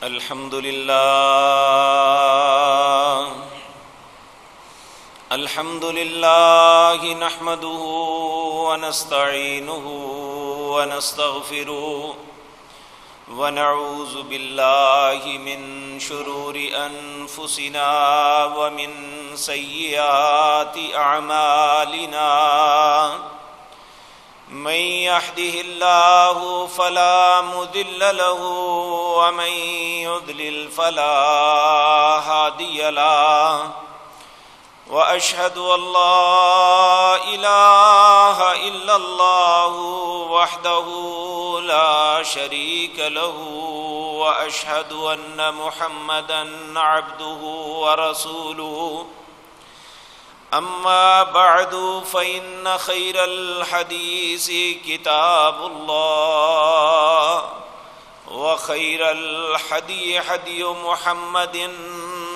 الحمد لله نحمده ونستعينه ونستغفره ونعوذ بالله من شرور أنفسنا ومن سيئات أعمالنا من يهده الله فلا مضل له ومن يضلل فلا هادي له وأشهد أن لا إله إلا الله وحده لا شريك له وأشهد أن محمدا عبده ورسوله أما بعد فإن خير الحديث كتاب الله وخير الهدي هدي محمد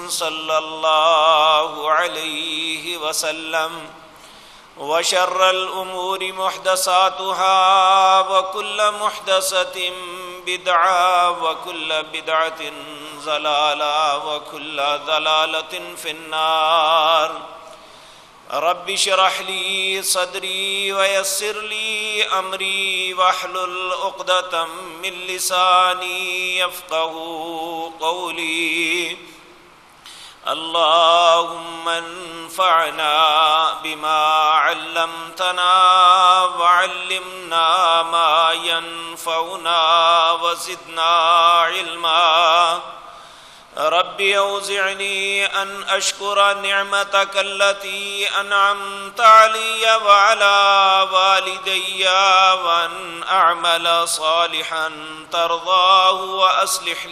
صلى الله عليه وسلم وشر الأمور محدثاتها وكل محدثة بدعة وكل بدعة ضلالة وكل ضلالة في النار رب اشرح لي صدري ويسر لي أمري واحلل عقدة من لساني يفقهوا قولي اللهم انفعنا بما علمتنا وعلمنا ما ينفعنا وزدنا علما رب أوزعني أن أشكر نعمتك التي أنعمت علي وعلى والدي وأن أعمل صالحا ترضاه وأصلح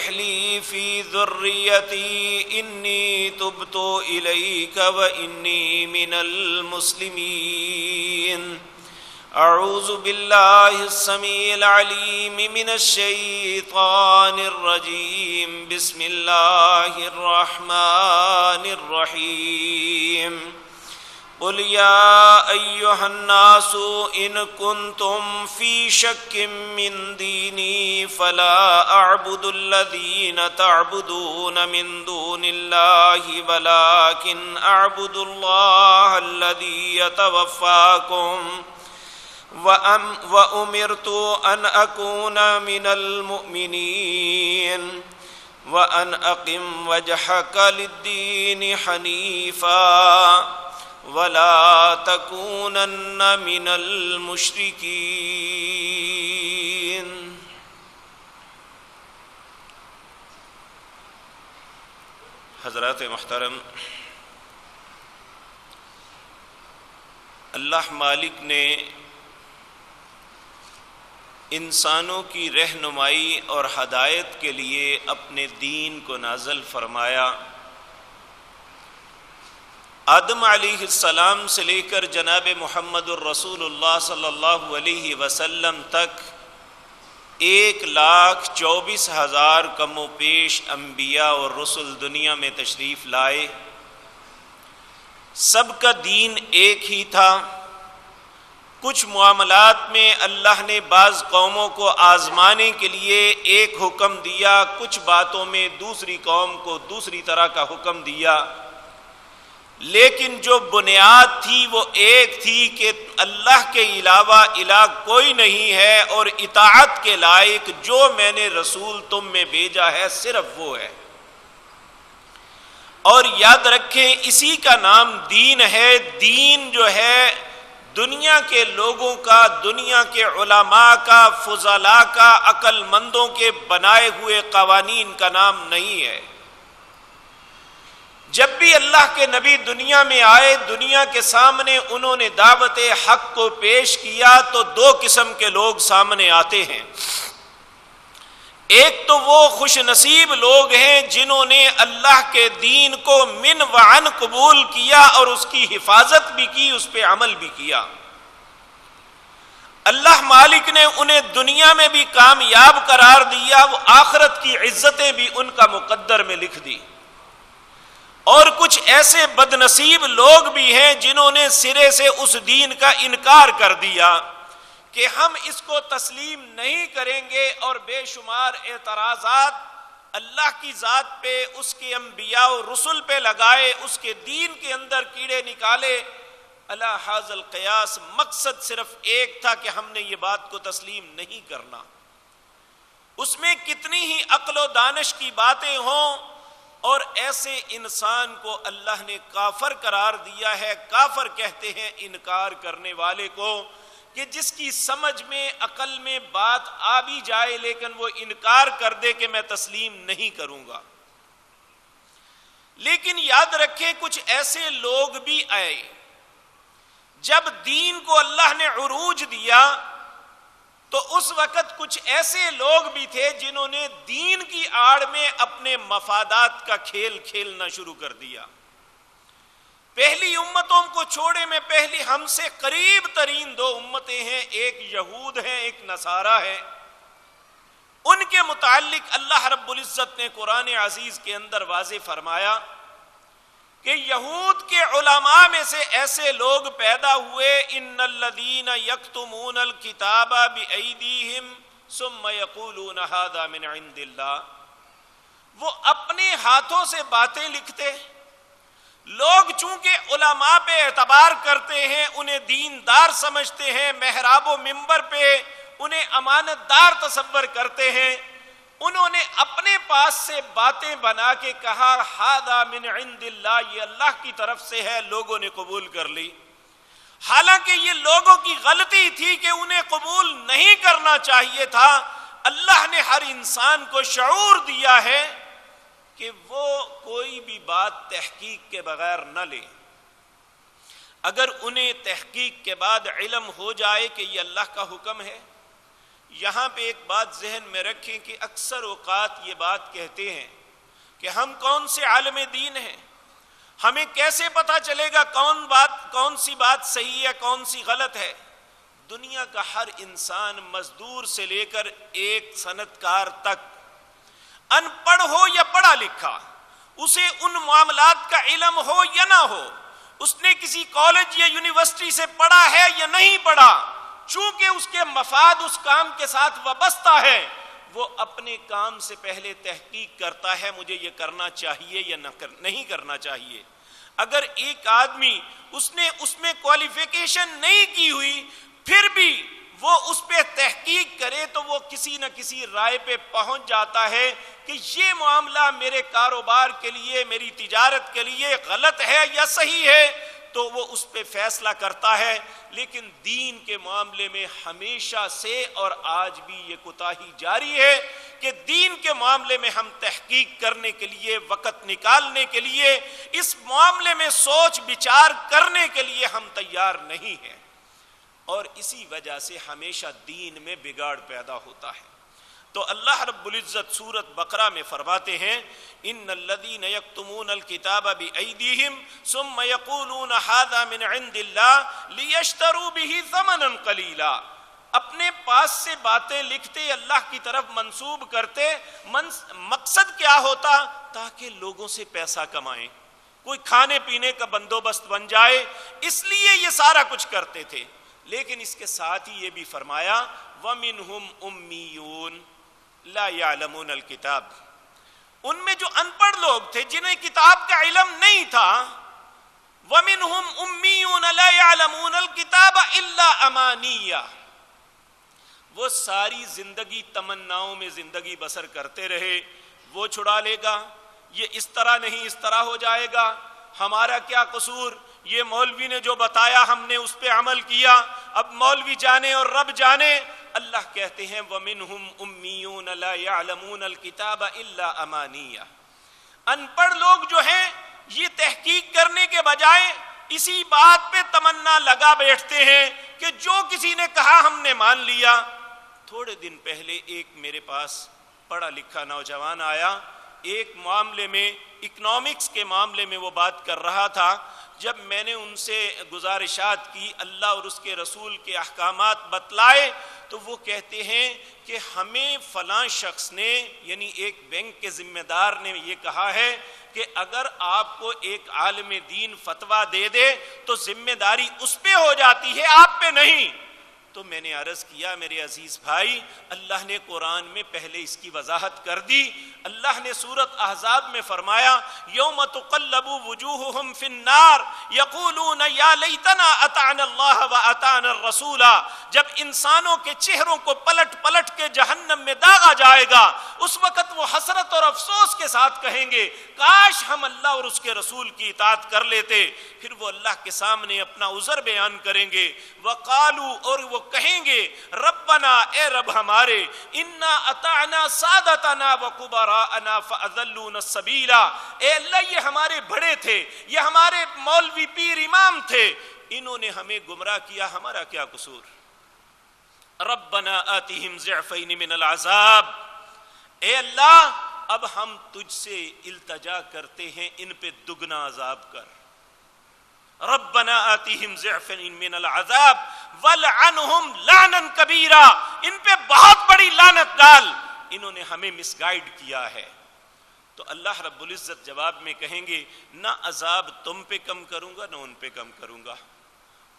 لي في ذريتي إني تبت إليك وإني من المسلمين أعوذ بالله السميع العليم من الشيطان الرجيم بسم الله الرحمن الرحيم قل يا أيها الناس إن كنتم في شك من ديني فلا أعبد الذين تعبدون من دون الله ولكن أعبد الله الذي يتوفاكم وأمرت أن أكون من المؤمنين وأن أقم وجهك للدين حنيفا ولا تكونن من المشركين حضرات محترم، اللہ مالک نے انسانوں کی رہنمائی اور ہدایت کے لیے اپنے دین کو نازل فرمایا۔ آدم علیہ السلام سے لے کر جناب محمد الرسول اللہ صلی اللہ علیہ وسلم تک 1,24,000 کم و بیش انبیاء اور رسل دنیا میں تشریف لائے۔ سب کا دین ایک ہی تھا۔ کچھ معاملات میں اللہ نے بعض قوموں کو آزمانے کے لیے ایک حکم دیا، کچھ باتوں میں دوسری قوم کو دوسری طرح کا حکم دیا، لیکن جو بنیاد تھی وہ ایک تھی کہ اللہ کے علاوہ الہ کوئی نہیں ہے، اور اطاعت کے لائق جو میں نے رسول تم میں بھیجا ہے صرف وہ ہے۔ اور یاد رکھیں اسی کا نام دین ہے۔ دین جو ہے دنیا کے لوگوں کا، دنیا کے علماء کا، فضلاء کا، عقل مندوں کے بنائے ہوئے قوانین کا نام نہیں ہے۔ جب بھی اللہ کے نبی دنیا میں آئے، دنیا کے سامنے انہوں نے دعوت حق کو پیش کیا تو دو قسم کے لوگ سامنے آتے ہیں۔ ایک تو وہ خوش نصیب لوگ ہیں جنہوں نے اللہ کے دین کو من وعن قبول کیا اور اس کی حفاظت بھی کی، اس پہ عمل بھی کیا۔ اللہ مالک نے انہیں دنیا میں بھی کامیاب قرار دیا، وہ آخرت کی عزتیں بھی ان کا مقدر میں لکھ دی۔ اور کچھ ایسے بد نصیب لوگ بھی ہیں جنہوں نے سرے سے اس دین کا انکار کر دیا کہ ہم اس کو تسلیم نہیں کریں گے، اور بے شمار اعتراضات اللہ کی ذات پہ، اس کے انبیاء و رسل پہ لگائے، اس کے دین کے اندر کیڑے نکالے۔ الا ھذا القیاس، مقصد صرف ایک تھا کہ ہم نے یہ بات کو تسلیم نہیں کرنا۔ اس میں کتنی ہی عقل و دانش کی باتیں ہوں، اور ایسے انسان کو اللہ نے کافر قرار دیا ہے۔ کافر کہتے ہیں انکار کرنے والے کو، کہ جس کی سمجھ میں، عقل میں بات آ بھی جائے لیکن وہ انکار کر دے کہ میں تسلیم نہیں کروں گا۔ لیکن یاد رکھیں کچھ ایسے لوگ بھی آئے، جب دین کو اللہ نے عروج دیا تو اس وقت کچھ ایسے لوگ بھی تھے جنہوں نے دین کی آڑ میں اپنے مفادات کا کھیل کھیلنا شروع کر دیا۔ پہلی امتوں کو چھوڑے میں پہلی ہم سے قریب ترین دو امتیں ہیں، ایک یہود ہیں، ایک نصارہ ہے۔ ان کے متعلق اللہ رب العزت نے قرآن عزیز کے اندر واضح فرمایا کہ یہود کے علماء میں سے ایسے لوگ پیدا ہوئے، ان الذین یکتمون الکتاب بایدیہم ثم یقولون ھذا من عند اللہ، وہ اپنے ہاتھوں سے باتیں لکھتے۔ لوگ چونکہ علماء پہ اعتبار کرتے ہیں، انہیں دیندار سمجھتے ہیں، محراب و منبر پہ انہیں امانت دار تصور کرتے ہیں، انہوں نے اپنے پاس سے باتیں بنا کے کہا ھذا من عند اللہ، یہ اللہ کی طرف سے ہے، لوگوں نے قبول کر لی۔ حالانکہ یہ لوگوں کی غلطی تھی کہ انہیں قبول نہیں کرنا چاہیے تھا۔ اللہ نے ہر انسان کو شعور دیا ہے کہ وہ کوئی بھی بات تحقیق کے بغیر نہ لے۔ اگر انہیں تحقیق کے بعد علم ہو جائے کہ یہ اللہ کا حکم ہے، یہاں پہ ایک بات ذہن میں رکھیں کہ اکثر اوقات یہ بات کہتے ہیں کہ ہم کون سے عالم دین ہیں، ہمیں کیسے پتہ چلے گا کون سی بات صحیح ہے کون سی غلط ہے۔ دنیا کا ہر انسان، مزدور سے لے کر ایک صنعت کار تک، ان پڑھ ہو یا پڑھا لکھا، اسے ان معاملات کا علم ہو یا نہ ہو، اس نے کسی کالج یا یونیورسٹی سے پڑھا ہے یا نہیں پڑھا، چونکہ اس کے مفاد اس کام کے ساتھ وابستہ ہے، وہ اپنے کام سے پہلے تحقیق کرتا ہے مجھے یہ کرنا چاہیے یا نہیں کرنا چاہیے۔ اگر ایک آدمی اس نے اس میں کوالیفیکیشن نہیں کی ہوئی پھر بھی وہ اس پہ تحقیق کرے تو وہ کسی نہ کسی رائے پہ پہنچ جاتا ہے کہ یہ معاملہ میرے کاروبار کے لیے، میری تجارت کے لیے غلط ہے یا صحیح ہے، تو وہ اس پہ فیصلہ کرتا ہے۔ لیکن دین کے معاملے میں ہمیشہ سے اور آج بھی یہ کوتاہی جاری ہے کہ دین کے معاملے میں ہم تحقیق کرنے کے لیے، وقت نکالنے کے لیے، اس معاملے میں سوچ بچار کرنے کے لیے ہم تیار نہیں ہیں، اور اسی وجہ سے ہمیشہ دین میں بگاڑ پیدا ہوتا ہے۔ تو اللہ رب العزت سورۃ بقرہ میں فرماتے ہیں ان الذین یکتمون الکتاب بایدیہم ثم یقولون ھذا من عند اللہ لیشتروا بہ ثمنا قلیلا، اپنے پاس سے باتیں لکھتے، اللہ کی طرف منسوب کرتے، مقصد کیا ہوتا؟ تاکہ لوگوں سے پیسہ کمائیں، کوئی کھانے پینے کا بندوبست بن جائے، اس لیے یہ سارا کچھ کرتے تھے۔ لیکن اس کے ساتھ ہی یہ بھی فرمایا وَمِنْهُمْ أُمِّيُّونَ لَا يَعْلَمُونَ الْكِتَابَ، ان میں جو ان پڑھ لوگ تھے جنہیں کتاب کا علم نہیں تھا، وَمِنْهُمْ أُمِّيُّونَ لَا يَعْلَمُونَ الْكِتَابَ إِلَّا أَمَانِيَّ، وہ ساری زندگی تمناؤں میں زندگی بسر کرتے رہے، وہ چھڑا لے گا، یہ اس طرح نہیں اس طرح ہو جائے گا، ہمارا کیا قصور، یہ مولوی نے جو بتایا ہم نے اس پہ عمل کیا، اب مولوی جانے اور رب جانے۔ اللہ کہتے ہیں وَمِنْهُمْ أُمِّيُّونَ لَا يَعْلَمُونَ الْكِتَابَ إِلَّا أَمَانِيَّ، ان پڑھ لوگ جو ہیں یہ تحقیق کرنے کے بجائے اسی بات پہ تمنا لگا بیٹھتے ہیں کہ جو کسی نے کہا ہم نے مان لیا۔ تھوڑے دن پہلے ایک میرے پاس پڑھا لکھا نوجوان آیا، ایک معاملے میں، اکنامکس کے معاملے میں وہ بات کر رہا تھا۔ جب میں نے ان سے گزارشات کی، اللہ اور اس کے رسول کے احکامات بتلائے، تو وہ کہتے ہیں کہ ہمیں فلاں شخص نے، یعنی ایک بینک کے ذمہ دار نے یہ کہا ہے کہ اگر آپ کو ایک عالم دین فتویٰ دے دے تو ذمہ داری اس پہ ہو جاتی ہے، آپ پہ نہیں۔ تو میں نے عرض کیا میرے عزیز بھائی، اللہ نے قرآن میں پہلے اس کی وضاحت کر دی۔ اللہ نے سورۃ احزاب میں فرمایا یوم تقلب وجوہہم فی النار یقولون یا لیتنا اطعنا اللہ واطعنا الرسول، جب انسانوں کے چہروں کو پلٹ پلٹ کے جہنم میں داغا جائے گا، اس وقت وہ حسرت اور افسوس کے ساتھ کہیں گے کاش ہم اللہ اور اس کے رسول کی اطاعت کر لیتے۔ پھر وہ اللہ کے سامنے اپنا عذر بیان کریں گے، وقالوا، اور وہ کہیں گے ربنا، اے رب ہمارے، انا اطعنا سادتنا وکبراءنا فاضلونا السبیل، اے اللہ یہ ہمارے بڑے تھے، یہ ہمارے مولوی پیر امام تھے، انہوں نے ہمیں گمراہ کیا، ہمارا کیا قصور؟ ربنا آتہم ضعفین من العذاب، اے اللہ اب ہم تجھ سے التجا کرتے ہیں ان پہ دگنا عذاب کر۔ ربنا آتیہم ضعفین من العذاب ولعنہم لعنا کبیرا، ان پہ بہت بڑی لعنت ڈال، انہوں نے ہمیں مس گائیڈ کیا ہے۔ تو اللہ رب العزت جواب میں کہیں گے نہ عذاب تم پہ کم کروں گا نہ ان پہ کم کروں گا،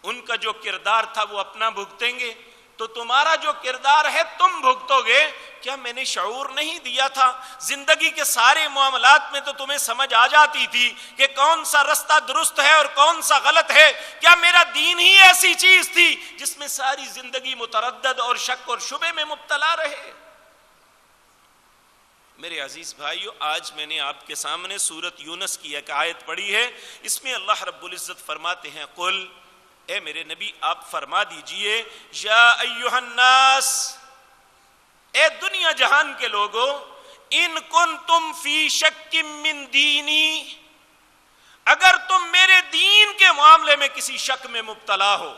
ان کا جو کردار تھا وہ اپنا بھگتیں گے، تو تمہارا جو کردار ہے تم بھگتو گے۔ کیا میں نے شعور نہیں دیا تھا؟ زندگی کے سارے معاملات میں تو تمہیں سمجھ آ جاتی تھی کہ کون سا رستہ درست ہے اور کون سا غلط ہے۔ کیا میرا دین ہی ایسی چیز تھی جس میں ساری زندگی متردد اور شک اور شبے میں مبتلا رہے؟ میرے عزیز بھائیو، آج میں نے آپ کے سامنے سورۃ یونس کی ایک آیت پڑھی ہے، اس میں اللہ رب العزت فرماتے ہیں قل، اے میرے نبی آپ فرما دیجئے، یا ایہا الناس، اے دنیا جہان کے لوگوں، ان کنتم فی شک من دینی، اگر تم میرے دین کے معاملے میں کسی شک میں مبتلا ہو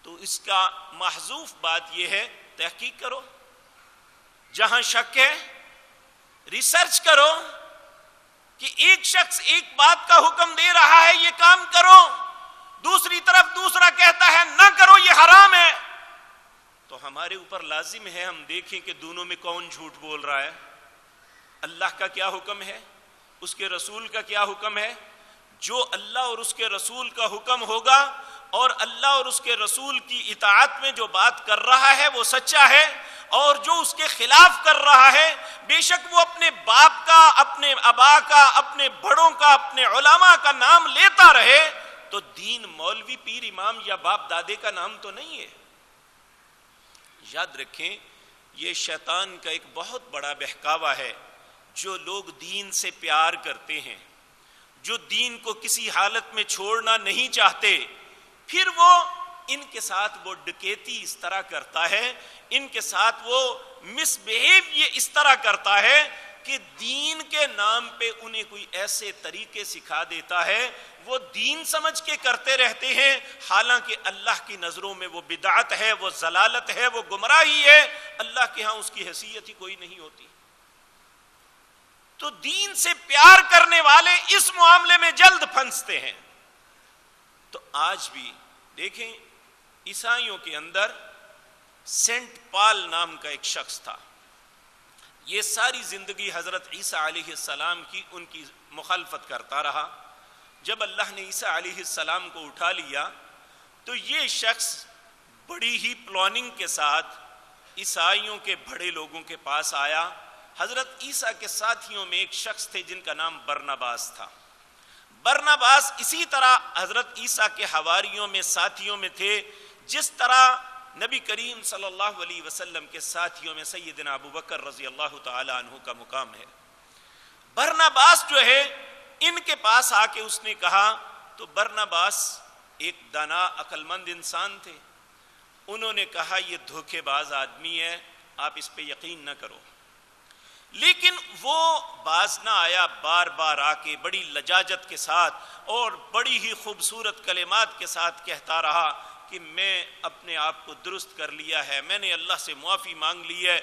تو اس کا محذوف بات یہ ہے تحقیق کرو، جہاں شک ہے ریسرچ کرو کہ ایک شخص ایک بات کا حکم دے رہا ہے یہ کام کرو، دوسری طرف دوسرا کہتا ہے نہ کرو یہ حرام ہے، تو ہمارے اوپر لازم ہے ہم دیکھیں کہ دونوں میں کون جھوٹ بول رہا ہے۔ اللہ کا کیا حکم ہے، اس کے رسول کا کیا حکم ہے؟ جو اللہ اور اس کے رسول کا حکم ہوگا اور اللہ اور اس کے رسول کی اطاعت میں جو بات کر رہا ہے وہ سچا ہے، اور جو اس کے خلاف کر رہا ہے بے شک وہ اپنے باپ کا، اپنے ابا کا، اپنے بڑوں کا، اپنے علماء کا نام لیتا رہے، تو دین مولوی پیر امام یا باپ دادے کا نام تو نہیں ہے۔ یاد رکھیں یہ شیطان کا ایک بہت بڑا بہکاوا ہے۔ جو لوگ دین سے پیار کرتے ہیں، جو دین کو کسی حالت میں چھوڑنا نہیں چاہتے، پھر وہ ان کے ساتھ وہ ڈکیتی اس طرح کرتا ہے، ان کے ساتھ وہ مس بہیو یہ اس طرح کرتا ہے کہ دین کے نام پہ انہیں کوئی ایسے طریقے سکھا دیتا ہے، وہ دین سمجھ کے کرتے رہتے ہیں، حالانکہ اللہ کی نظروں میں وہ بدعت ہے، وہ ضلالت ہے، وہ گمراہی ہے، اللہ کے ہاں اس کی حیثیت ہی کوئی نہیں ہوتی۔ تو دین سے پیار کرنے والے اس معاملے میں جلد پھنستے ہیں۔ تو آج بھی دیکھیں عیسائیوں کے اندر سینٹ پال نام کا ایک شخص تھا، یہ ساری زندگی حضرت عیسیٰ علیہ السلام کی ان کی مخالفت کرتا رہا۔ جب اللہ نے عیسیٰ علیہ السلام کو اٹھا لیا تو یہ شخص بڑی ہی پلاننگ کے ساتھ عیسائیوں کے بڑے لوگوں کے پاس آیا۔ حضرت عیسیٰ کے ساتھیوں میں ایک شخص تھے جن کا نام برناباس تھا۔ برناباس اسی طرح حضرت عیسیٰ کے حواریوں میں، ساتھیوں میں تھے، جس طرح نبی کریم صلی اللہ علیہ وسلم کے ساتھیوں میں سیدنا ابو بکر رضی اللہ تعالی عنہ کا مقام ہے۔ برناباس جو ہے ان کے پاس آ کے اس نے کہا، تو برناباس ایک دانا عقل مند انسان تھے، انہوں نے کہا یہ دھوکے باز آدمی ہے، آپ اس پہ یقین نہ کرو۔ لیکن وہ باز نہ آیا، بار بار آ کے بڑی لجاجت کے ساتھ اور بڑی ہی خوبصورت کلمات کے ساتھ کہتا رہا کہ میں اپنے آپ کو درست کر لیا ہے، میں نے اللہ سے معافی مانگ لی ہے۔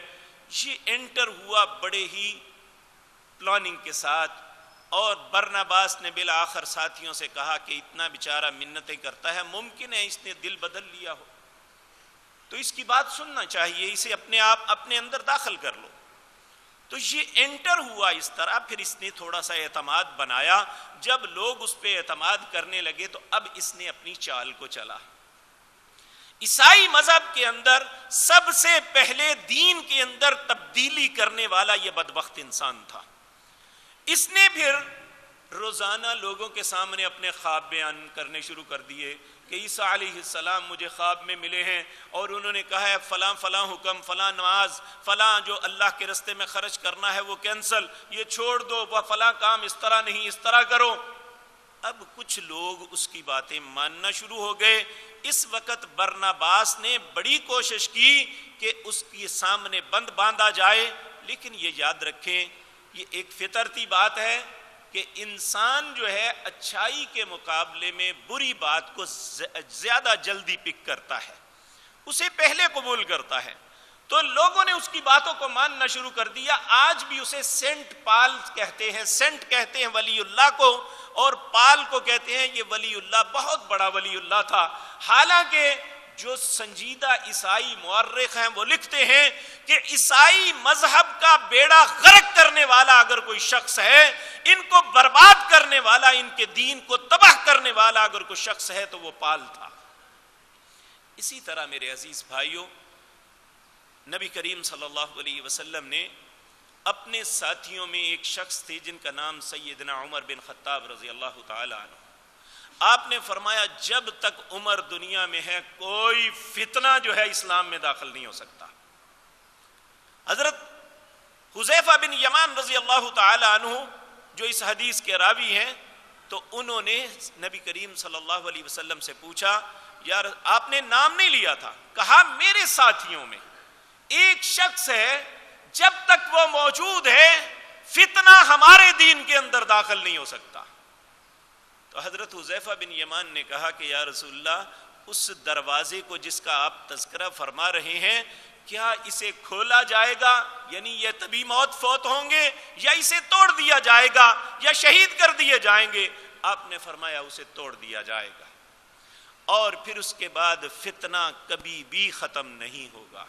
یہ انٹر ہوا بڑے ہی پلاننگ کے ساتھ، اور برناباس نے بالآخر ساتھیوں سے کہا کہ اتنا بیچارہ منتیں کرتا ہے، ممکن ہے اس نے دل بدل لیا ہو، تو اس کی بات سننا چاہیے، اسے اپنے آپ اپنے اندر داخل کر لو۔ تو یہ انٹر ہوا اس طرح، پھر اس نے تھوڑا سا اعتماد بنایا، جب لوگ اس پہ اعتماد کرنے لگے تو اب اس نے اپنی چال کو چلا۔ عیسائی مذہب کے اندر سب سے پہلے دین کے اندر تبدیلی کرنے والا یہ بدبخت انسان تھا. اس نے پھر روزانہ لوگوں کے سامنے اپنے خواب بیان کرنے شروع کر دیے کہ عیسیٰ علیہ السلام مجھے خواب میں ملے ہیں اور انہوں نے کہا ہے فلاں فلاں حکم، فلاں نماز، فلاں جو اللہ کے راستے میں خرچ کرنا ہے وہ کینسل، یہ چھوڑ دو، فلاں کام اس طرح نہیں اس طرح کرو. اب کچھ لوگ اس کی باتیں ماننا شروع ہو گئے. اس وقت برناباس نے بڑی کوشش کی کہ اس کے سامنے بند باندھا جائے، لیکن یہ یاد رکھیں یہ ایک فطرتی بات ہے کہ انسان جو ہے اچھائی کے مقابلے میں بری بات کو زیادہ جلدی پک کرتا ہے، اسے پہلے قبول کرتا ہے. تو لوگوں نے اس کی باتوں کو ماننا شروع کر دیا. آج بھی اسے سینٹ پال کہتے ہیں، سینٹ کہتے ہیں ولی اللہ کو، اور پال کو کہتے ہیں یہ ولی اللہ، بہت بڑا ولی اللہ تھا. حالانکہ جو سنجیدہ عیسائی مورخ ہیں وہ لکھتے ہیں کہ عیسائی مذہب کا بیڑا غرق کرنے والا اگر کوئی شخص ہے، ان کو برباد کرنے والا، ان کے دین کو تباہ کرنے والا اگر کوئی شخص ہے تو وہ پال تھا. اسی طرح میرے عزیز بھائیوں، نبی کریم صلی اللہ علیہ وسلم نے اپنے ساتھیوں میں ایک شخص تھے جن کا نام سیدنا عمر بن خطاب رضی اللہ تعالی عنہ. آپ نے فرمایا جب تک عمر دنیا میں ہے کوئی فتنہ جو ہے اسلام میں داخل نہیں ہو سکتا. حضرت حذیفہ بن یمان رضی اللہ تعالی عنہ جو اس حدیث کے راوی ہیں، تو انہوں نے نبی کریم صلی اللہ علیہ وسلم سے پوچھا، یار آپ نے نام نہیں لیا تھا، کہا میرے ساتھیوں میں ایک شخص ہے جب تک وہ موجود ہے فتنہ ہمارے دین کے اندر داخل نہیں ہو سکتا. تو حضرت حذیفہ بن یمان نے کہا کہ یا رسول اللہ اس دروازے کو جس کا آپ تذکرہ فرما رہے ہیں کیا اسے کھولا جائے گا، یعنی یہ طبی موت فوت ہوں گے، یا اسے توڑ دیا جائے گا یا شہید کر دیے جائیں گے؟ آپ نے فرمایا اسے توڑ دیا جائے گا، اور پھر اس کے بعد فتنہ کبھی بھی ختم نہیں ہوگا.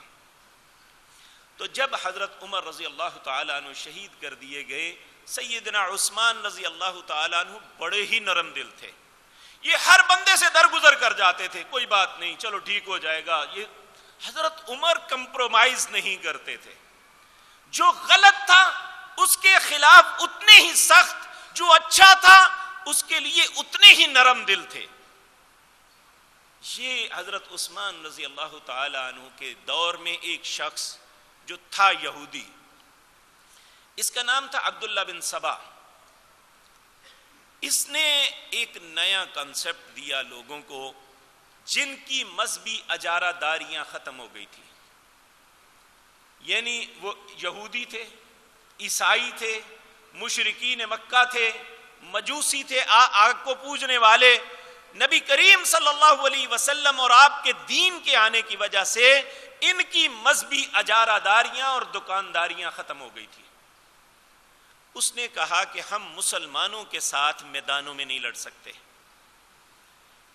تو جب حضرت عمر رضی اللہ تعالیٰ عنہ شہید کر دیے گئے، سیدنا عثمان رضی اللہ تعالیٰ عنہ بڑے ہی نرم دل تھے. یہ ہر بندے سے درگزر کر جاتے تھے، کوئی بات نہیں چلو ٹھیک ہو جائے گا. یہ حضرت عمر کمپرومائز نہیں کرتے تھے، جو غلط تھا اس کے خلاف اتنے ہی سخت، جو اچھا تھا اس کے لیے اتنے ہی نرم دل تھے. یہ حضرت عثمان رضی اللہ تعالیٰ عنہ کے دور میں ایک شخص جو تھا یہودی، اس کا نام تھا عبداللہ بن سبا. اس نے ایک نیا کنسپٹ دیا لوگوں کو جن کی مذہبی اجارہ داریاں ختم ہو گئی تھی. یعنی وہ یہودی تھے، عیسائی تھے، مشرکین مکہ تھے، مجوسی تھے، آگ کو پوجنے والے. نبی کریم صلی اللہ علیہ وسلم اور آپ کے دین کے آنے کی وجہ سے ان کی مذہبی اجارہ داریاں اور دکانداریاں ختم ہو گئی تھی. اس نے کہا کہ ہم مسلمانوں کے ساتھ میدانوں میں نہیں لڑ سکتے،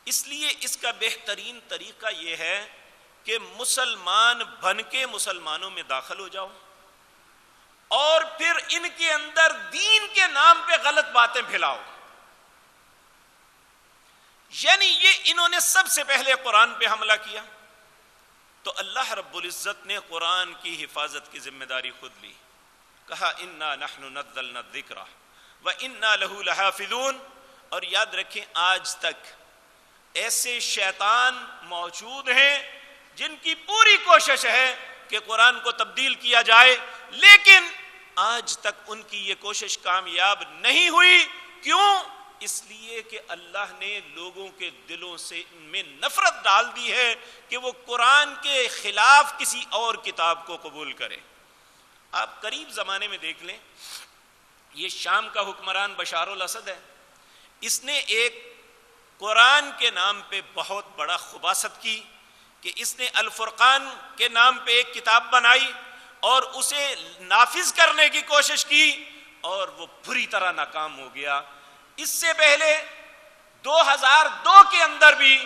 اس لیے اس کا بہترین طریقہ یہ ہے کہ مسلمان بن کے مسلمانوں میں داخل ہو جاؤ اور پھر ان کے اندر دین کے نام پہ غلط باتیں پھیلاؤ. یعنی یہ انہوں نے سب سے پہلے قرآن پہ حملہ کیا، تو اللہ رب العزت نے قرآن کی حفاظت کی ذمہ داری خود لی. کہا انا نحن نزلنا الذکر وانا لہ لحافظون. اور یاد رکھیں آج تک ایسے شیطان موجود ہیں جن کی پوری کوشش ہے کہ قرآن کو تبدیل کیا جائے، لیکن آج تک ان کی یہ کوشش کامیاب نہیں ہوئی. کیوں؟ اس لیے کہ اللہ نے لوگوں کے دلوں سے میں نفرت ڈال دی ہے کہ وہ قرآن کے خلاف کسی اور کتاب کو قبول کرے. آپ قریب زمانے میں دیکھ لیں، یہ شام کا حکمران بشار الاسد ہے، اس نے ایک قرآن کے نام پہ بہت بڑا خباثت کی کہ اس نے الفرقان کے نام پہ ایک کتاب بنائی اور اسے نافذ کرنے کی کوشش کی اور وہ بری طرح ناکام ہو گیا. اس سے پہلے 2002 کے اندر بھی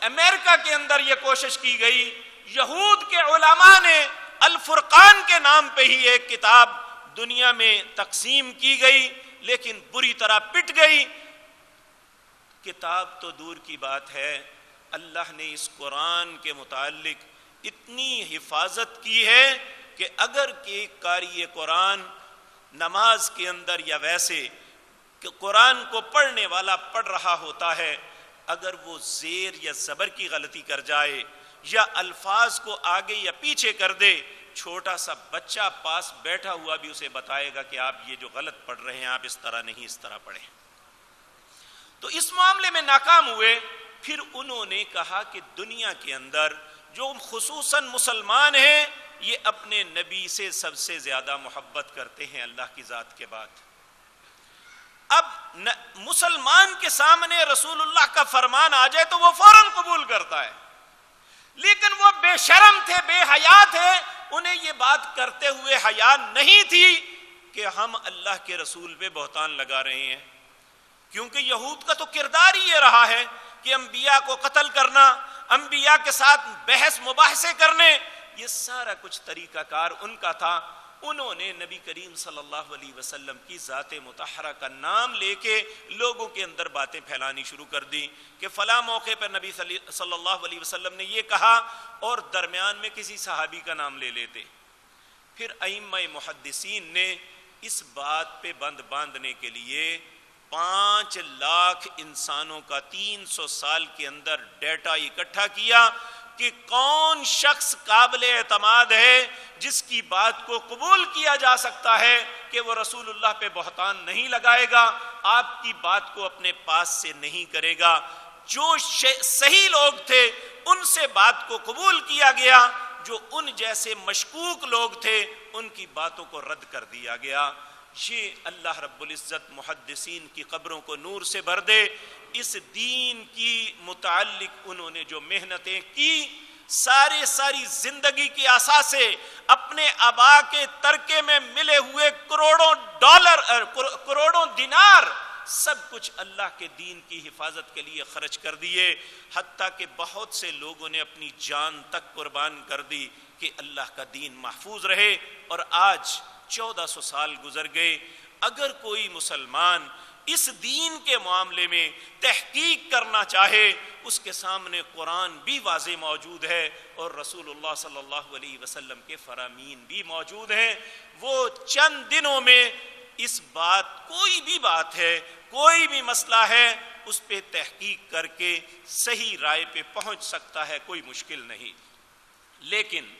امریکہ کے اندر یہ کوشش کی گئی، یہود کے علماء نے الفرقان کے نام پہ ہی ایک کتاب دنیا میں تقسیم کی گئی، لیکن بری طرح پٹ گئی. کتاب تو دور کی بات ہے، اللہ نے اس قرآن کے متعلق اتنی حفاظت کی ہے کہ اگر کہ قاری قرآن نماز کے اندر یا ویسے کہ قرآن کو پڑھنے والا پڑھ رہا ہوتا ہے، اگر وہ زیر یا زبر کی غلطی کر جائے یا الفاظ کو آگے یا پیچھے کر دے، چھوٹا سا بچہ پاس بیٹھا ہوا بھی اسے بتائے گا کہ آپ یہ جو غلط پڑھ رہے ہیں آپ اس طرح نہیں، اس طرح پڑھیں۔ تو اس معاملے میں ناکام ہوئے۔ پھر انہوں نے کہا کہ دنیا کے اندر جو خصوصاً مسلمان ہیں یہ اپنے نبی سے سب سے زیادہ محبت کرتے ہیں اللہ کی ذات کے بعد۔ اب مسلمان کے سامنے رسول اللہ کا فرمان آ جائے تو وہ فوراً قبول کرتا ہے، لیکن وہ بے شرم تھے، بے حیا تھے، انہیں یہ بات کرتے ہوئے حیا نہیں تھی کہ ہم اللہ کے رسول پہ بہتان لگا رہے ہیں، کیونکہ یہود کا تو کردار ہی یہ رہا ہے کہ انبیاء کو قتل کرنا، انبیاء کے ساتھ بحث مباحثے کرنے، یہ سارا کچھ طریقہ کار ان کا تھا۔ انہوں نے نبی کریم صلی اللہ علیہ وسلم کی ذات مطہرہ کا نام لے کے لوگوں کے اندر باتیں پھیلانی شروع کر دی کہ فلاں موقع پر نبی صلی اللہ علیہ وسلم نے یہ کہا، اور درمیان میں کسی صحابی کا نام لے لیتے۔ پھر ائمہ محدثین نے اس بات پہ بند باندھنے کے لیے 5 لاکھ انسانوں کا 300 سال کے اندر ڈیٹا اکٹھا کیا کہ کون شخص قابل اعتماد ہے جس کی بات کو قبول کیا جا سکتا ہے کہ وہ رسول اللہ پہ بہتان نہیں لگائے گا، آپ کی بات کو اپنے پاس سے نہیں کرے گا۔ جو صحیح لوگ تھے ان سے بات کو قبول کیا گیا، جو ان جیسے مشکوک لوگ تھے ان کی باتوں کو رد کر دیا گیا۔ یہ اللہ رب العزت محدثین کی قبروں کو نور سے بھر دے۔ اس دین کی متعلق انہوں نے جو محنتیں کی، ساری زندگی کے اثاثے اپنے آبا کے ترکے میں ملے ہوئے کروڑوں ڈالر، کروڑوں دینار، سب کچھ اللہ کے دین کی حفاظت کے لیے خرچ کر دیے، حتیٰ کہ بہت سے لوگوں نے اپنی جان تک قربان کر دی کہ اللہ کا دین محفوظ رہے۔ اور آج 1400 سال گزر گئے، اگر کوئی مسلمان اس دین کے معاملے میں تحقیق کرنا چاہے، اس کے سامنے قرآن بھی واضح موجود ہے اور رسول اللہ صلی اللہ علیہ وسلم کے فرامین بھی موجود ہیں۔ وہ چند دنوں میں اس بات، کوئی بھی بات ہے، کوئی بھی مسئلہ ہے، اس پہ تحقیق کر کے صحیح رائے پہ پہنچ سکتا ہے، کوئی مشکل نہیں۔ لیکن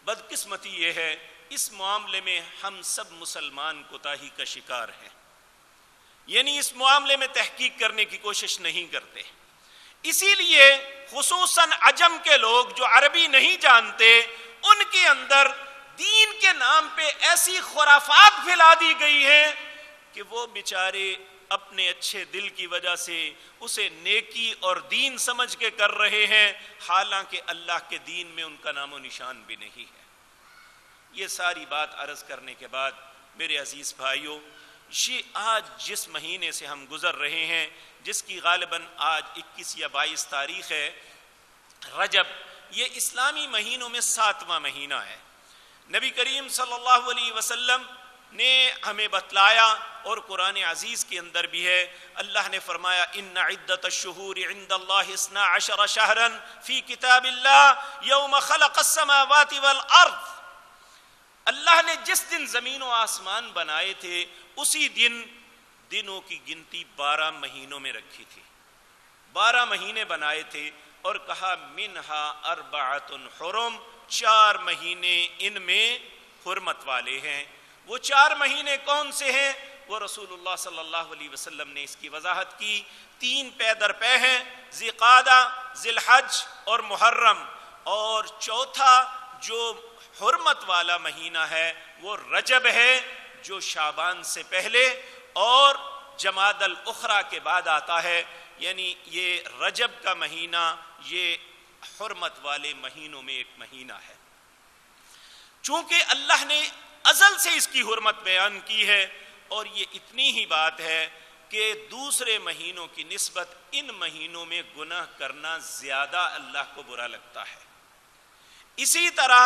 بدقسمتی یہ ہے اس معاملے میں ہم سب مسلمان کوتاہی کا شکار ہیں، یعنی اس معاملے میں تحقیق کرنے کی کوشش نہیں کرتے۔ اسی لیے خصوصاً عجم کے لوگ جو عربی نہیں جانتے، ان کے اندر دین کے نام پہ ایسی خرافات پھیلا دی گئی ہیں کہ وہ بیچارے اپنے اچھے دل کی وجہ سے اسے نیکی اور دین سمجھ کے کر رہے ہیں، حالانکہ اللہ کے دین میں ان کا نام و نشان بھی نہیں ہے۔ یہ ساری بات عرض کرنے کے بعد میرے عزیز بھائیوں، یہ آج جس مہینے سے ہم گزر رہے ہیں، جس کی غالباً آج 21 یا 22 تاریخ ہے، رجب، یہ اسلامی مہینوں میں 7واں مہینہ ہے۔ نبی کریم صلی اللہ علیہ وسلم نے ہمیں بتلایا، اور قرآن عزیز کے اندر بھی ہے، اللہ نے فرمایا ان عدت الشہور عند اللہ 12 شہرا فی کتاب اللہ یوم خلق السماوات والارض۔ اللہ نے جس دن زمین و آسمان بنائے تھے اسی دن دنوں کی گنتی 12 مہینوں میں رکھی تھی، 12 مہینے بنائے تھے، اور کہا منہا 4 حرم، 4 مہینے ان میں حرمت والے ہیں۔ وہ 4 مہینے کون سے ہیں؟ وہ رسول اللہ صلی اللہ علیہ وسلم نے اس کی وضاحت کی۔ 3 پے در پے ہیں، ذی قعدہ، ذی الحج اور محرم، اور چوتھا جو حرمت والا مہینہ ہے وہ رجب ہے، جو شعبان سے پہلے اور جمادی الاخری کے بعد آتا ہے، یعنی یہ رجب کا مہینہ یہ حرمت والے مہینوں میں ایک مہینہ ہے۔ چونکہ اللہ نے ازل سے اس کی حرمت بیان کی ہے، اور یہ اتنی ہی بات ہے کہ دوسرے مہینوں کی نسبت ان مہینوں میں گناہ کرنا زیادہ اللہ کو برا لگتا ہے۔ اسی طرح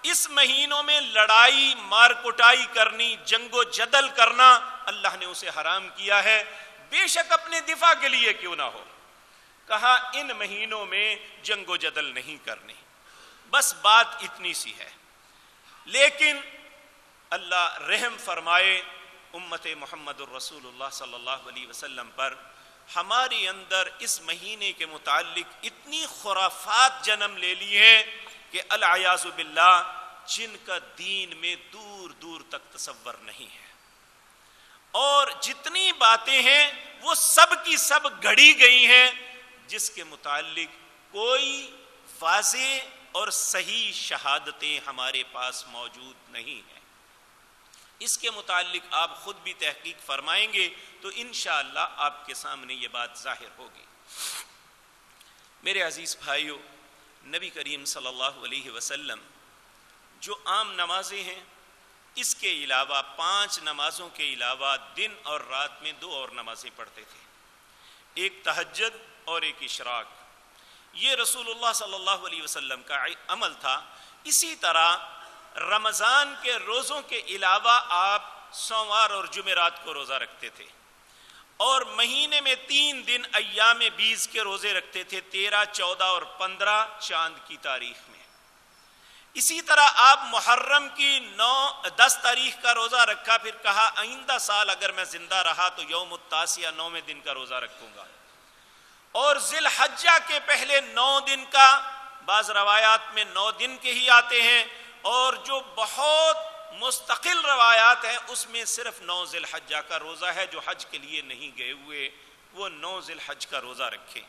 اس مہینوں میں لڑائی مار کٹائی کرنی، جنگ و جدل کرنا اللہ نے اسے حرام کیا ہے، بے شک اپنے دفاع کے لیے کیوں نہ ہو، کہا ان مہینوں میں جنگ و جدل نہیں کرنی، بس بات اتنی سی ہے۔ لیکن اللہ رحم فرمائے امت محمد الرسول اللہ صلی اللہ علیہ وسلم پر، ہمارے اندر اس مہینے کے متعلق اتنی خرافات جنم لے لی ہیں کہ العیاذ باللہ جن کا دین میں دور دور تک تصور نہیں ہے، اور جتنی باتیں ہیں وہ سب کی سب گھڑی گئی ہیں جس کے متعلق کوئی واضح اور صحیح شہادتیں ہمارے پاس موجود نہیں ہیں۔ اس کے متعلق آپ خود بھی تحقیق فرمائیں گے تو انشاءاللہ آپ کے سامنے یہ بات ظاہر ہوگی۔ میرے عزیز بھائیو، نبی کریم صلی اللہ علیہ وسلم جو عام نمازیں ہیں، اس کے علاوہ 5 نمازوں کے علاوہ دن اور رات میں 2 اور نمازیں پڑھتے تھے، ایک تہجد اور ایک اشراق۔ یہ رسول اللہ صلی اللہ علیہ وسلم کا عمل تھا۔ اسی طرح رمضان کے روزوں کے علاوہ آپ سوموار اور جمعرات کو روزہ رکھتے تھے، اور مہینے میں 3 دن ایام بیض کے روزے رکھتے تھے، 13، 14 اور 15 چاند کی تاریخ میں۔ اسی طرح آپ محرم کی 10 تاریخ کا روزہ رکھا، پھر کہا آئندہ سال اگر میں زندہ رہا تو یوم التاسیہ 9ویں دن کا روزہ رکھوں گا، اور ذی الحجہ کے پہلے 9 دن کا، بعض روایات میں 9 دن کے ہی آتے ہیں، اور جو بہت مستقل روایات ہیں اس میں صرف 9 ذی الحجہ کا روزہ ہے۔ جو حج کے لیے نہیں گئے ہوئے وہ 9 ذی الحجہ کا روزہ رکھیں۔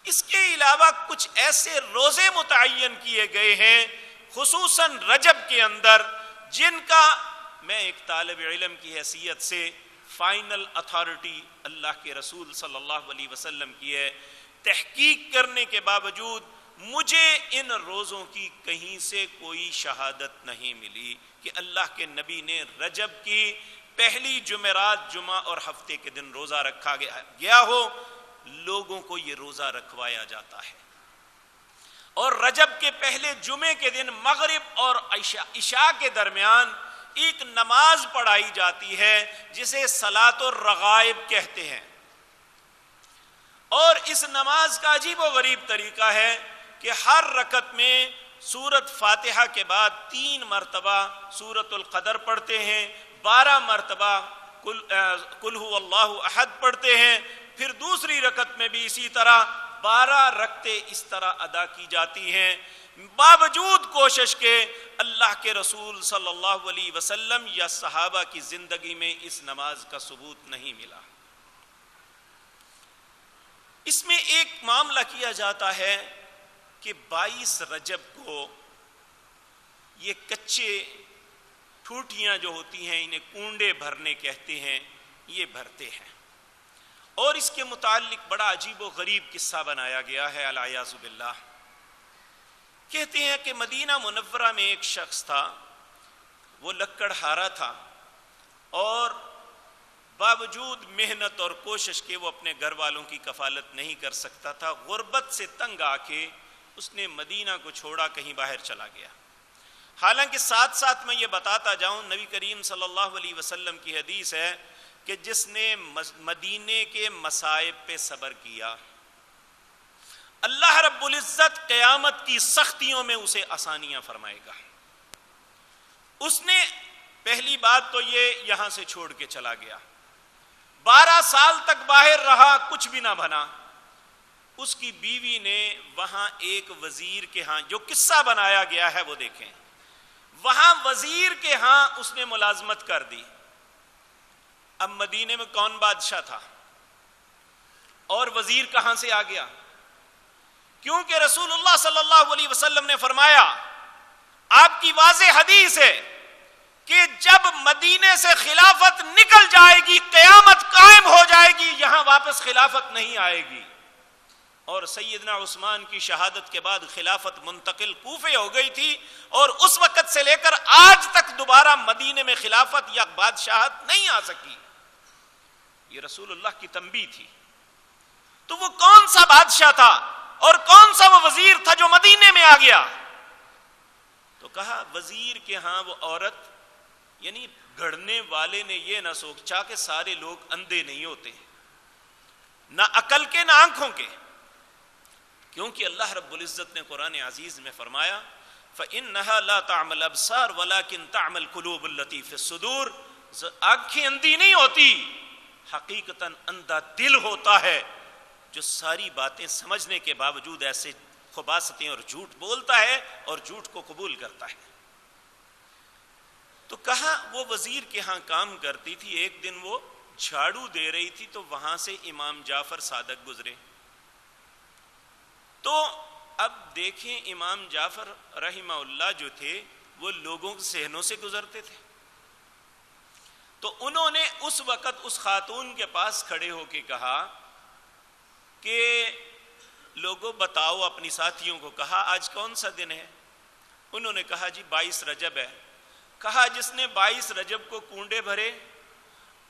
اس کے علاوہ کچھ ایسے روزے متعین کیے گئے ہیں خصوصاً رجب کے اندر، جن کا میں ایک طالب علم کی حیثیت سے فائنل اتھارٹی اللہ کے رسول صلی اللہ علیہ وسلم کی ہے، تحقیق کرنے کے باوجود مجھے ان روزوں کی کہیں سے کوئی شہادت نہیں ملی کہ اللہ کے نبی نے رجب کی پہلی جمعرات، جمعہ اور ہفتے کے دن روزہ رکھا گیا ہو۔ لوگوں کو یہ روزہ رکھوایا جاتا ہے، اور رجب کے پہلے جمعے کے دن مغرب اور عشاء کے درمیان ایک نماز پڑھائی جاتی ہے جسے صلاۃ الرغائب کہتے ہیں، اور اس نماز کا عجیب و غریب طریقہ ہے کہ ہر رکعت میں سورۃ فاتحہ کے بعد 3 مرتبہ سورۃ القدر پڑھتے ہیں، 12 مرتبہ قل هو اللہ احد پڑھتے ہیں، پھر دوسری رکعت میں بھی اسی طرح 12 رکعتیں اس طرح ادا کی جاتی ہیں، باوجود کوشش کے اللہ کے رسول صلی اللہ علیہ وسلم یا صحابہ کی زندگی میں اس نماز کا ثبوت نہیں ملا۔ اس میں ایک معاملہ کیا جاتا ہے کہ 22 رجب کو یہ کچے ٹھوٹیاں جو ہوتی ہیں، انہیں کنڈے بھرنے کہتے ہیں، یہ بھرتے ہیں، اور اس کے متعلق بڑا عجیب و غریب قصہ بنایا گیا ہے العیاذ باللہ۔ کہتے ہیں کہ مدینہ منورہ میں ایک شخص تھا، وہ لکڑہارا تھا، اور باوجود محنت اور کوشش کے وہ اپنے گھر والوں کی کفالت نہیں کر سکتا تھا۔ غربت سے تنگ آ کے اس نے مدینہ کو چھوڑا، کہیں باہر چلا گیا۔ حالانکہ ساتھ ساتھ میں یہ بتاتا جاؤں، نبی کریم صلی اللہ علیہ وسلم کی حدیث ہے کہ جس نے مدینے کے مصائب پہ صبر کیا، اللہ رب العزت قیامت کی سختیوں میں اسے آسانیاں فرمائے گا۔ اس نے پہلی بات تو یہ یہاں سے چھوڑ کے چلا گیا، 12 سال تک باہر رہا، کچھ بھی نہ بنا۔ اس کی بیوی نے وہاں ایک وزیر کے ہاں، جو قصہ بنایا گیا ہے وہ دیکھیں، وہاں وزیر کے ہاں اس نے ملازمت کر دی۔ اب مدینے میں کون بادشاہ تھا اور وزیر کہاں سے آ گیا؟ کیونکہ رسول اللہ صلی اللہ علیہ وسلم نے فرمایا، آپ کی واضح حدیث ہے کہ جب مدینے سے خلافت نکل جائے گی، قیامت قائم ہو جائے گی، یہاں واپس خلافت نہیں آئے گی۔ اور سیدنا عثمان کی شہادت کے بعد خلافت منتقل کوفے ہو گئی تھی، اور اس وقت سے لے کر آج تک دوبارہ مدینے میں خلافت یا بادشاہت نہیں آ سکی۔ یہ رسول اللہ کی تنبیہ تھی۔ تو وہ کون سا بادشاہ تھا اور کون سا وہ وزیر تھا جو مدینے میں آ گیا؟ تو کہا وزیر کے ہاں وہ عورت، یعنی گھڑنے والے نے یہ نہ سوچا کہ سارے لوگ اندھے نہیں ہوتے، نہ عقل کے نہ آنکھوں کے، کیونکہ اللہ رب العزت نے قرآن عزیز میں فرمایا فَإِنَّهَا لَا تَعْمَى الْأَبْصَارُ وَلَكِنْ تَعْمَى الْقُلُوبُ الَّتِي فِي الصُّدُورِ، آنکھیں اندھی نہیں ہوتی، حقیقتاً اندھا دل ہوتا ہے جو ساری باتیں سمجھنے کے باوجود ایسے خباثتیں اور جھوٹ بولتا ہے اور جھوٹ کو قبول کرتا ہے۔ تو کہا وہ وزیر کے ہاں کام کرتی تھی، ایک دن وہ جھاڑو دے رہی تھی تو وہاں سے امام جعفر صادق گزرے۔ تو اب دیکھیں امام جعفر رحمہ اللہ جو تھے وہ لوگوں کے صحنوں سے گزرتے تھے، تو انہوں نے اس وقت اس خاتون کے پاس کھڑے ہو کے کہا کہ لوگوں بتاؤ، اپنی ساتھیوں کو کہا آج کون سا دن ہے؟ انہوں نے کہا جی 22 رجب ہے۔ کہا جس نے 22 رجب کو کنڈے بھرے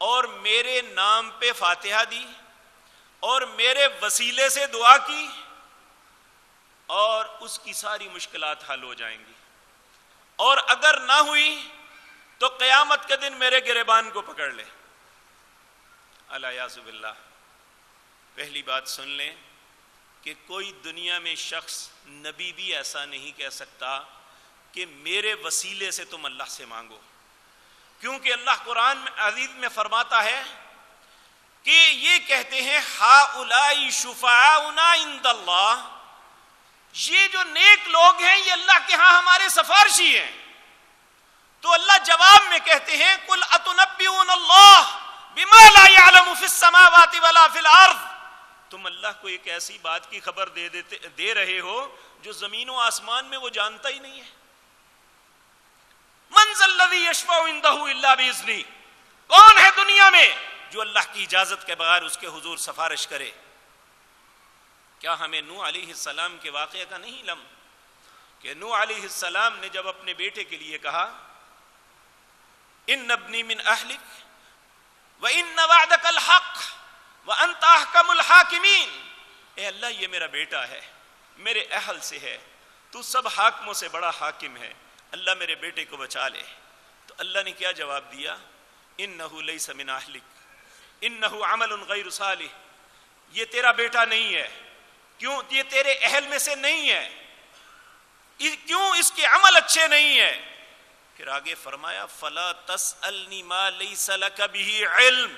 اور میرے نام پہ فاتحہ دی اور میرے وسیلے سے دعا کی اور اس کی ساری مشکلات حل ہو جائیں گی، اور اگر نہ ہوئی تو قیامت کے دن میرے گریبان کو پکڑ لے۔ الیاذ باللہ۔ پہلی بات سن لیں کہ کوئی دنیا میں شخص نبی بھی ایسا نہیں کہہ سکتا کہ میرے وسیلے سے تم اللہ سے مانگو، کیونکہ اللہ قرآن عزیز میں فرماتا ہے کہ یہ کہتے ہیں ہؤلاء شفعاؤنا عند اللہ، یہ جو نیک لوگ ہیں یہ اللہ کے ہاں ہمارے سفارشی ہیں۔ تو اللہ جواب میں کہتے ہیں قل اتنبئون اللہ بما لا يعلم في السماوات ولا في الارض، تم اللہ کو ایک ایسی بات کی خبر دے رہے ہو جو زمین و آسمان میں وہ جانتا ہی نہیں ہے۔ من ذا الذی یشفع عندہ الا باذنہ، کون ہے دنیا میں جو اللہ کی اجازت کے بغیر اس کے حضور سفارش کرے؟ کیا ہمیں نوح علیہ السلام کے واقعے کا نہیں علم کہ نوح علیہ السلام نے جب اپنے بیٹے کے لیے کہا ان ابنی من اہلک وان وعدک الحق وانت احکم الحاکمین، اے اللہ یہ میرا بیٹا ہے، میرے اہل سے ہے، تو سب حاکموں سے بڑا حاکم ہے، اللہ میرے بیٹے کو بچا لے۔ تو اللہ نے کیا جواب دیا؟ انہ لیس من اہلک انہ عمل غیر صالح، یہ تیرا بیٹا نہیں ہے، کیوں؟ یہ تیرے اہل میں سے نہیں ہے، کیوں؟ اس کے عمل اچھے نہیں ہیں۔ پھر آگے فرمایا فلا تسألنی ما لیس لک بہ علم،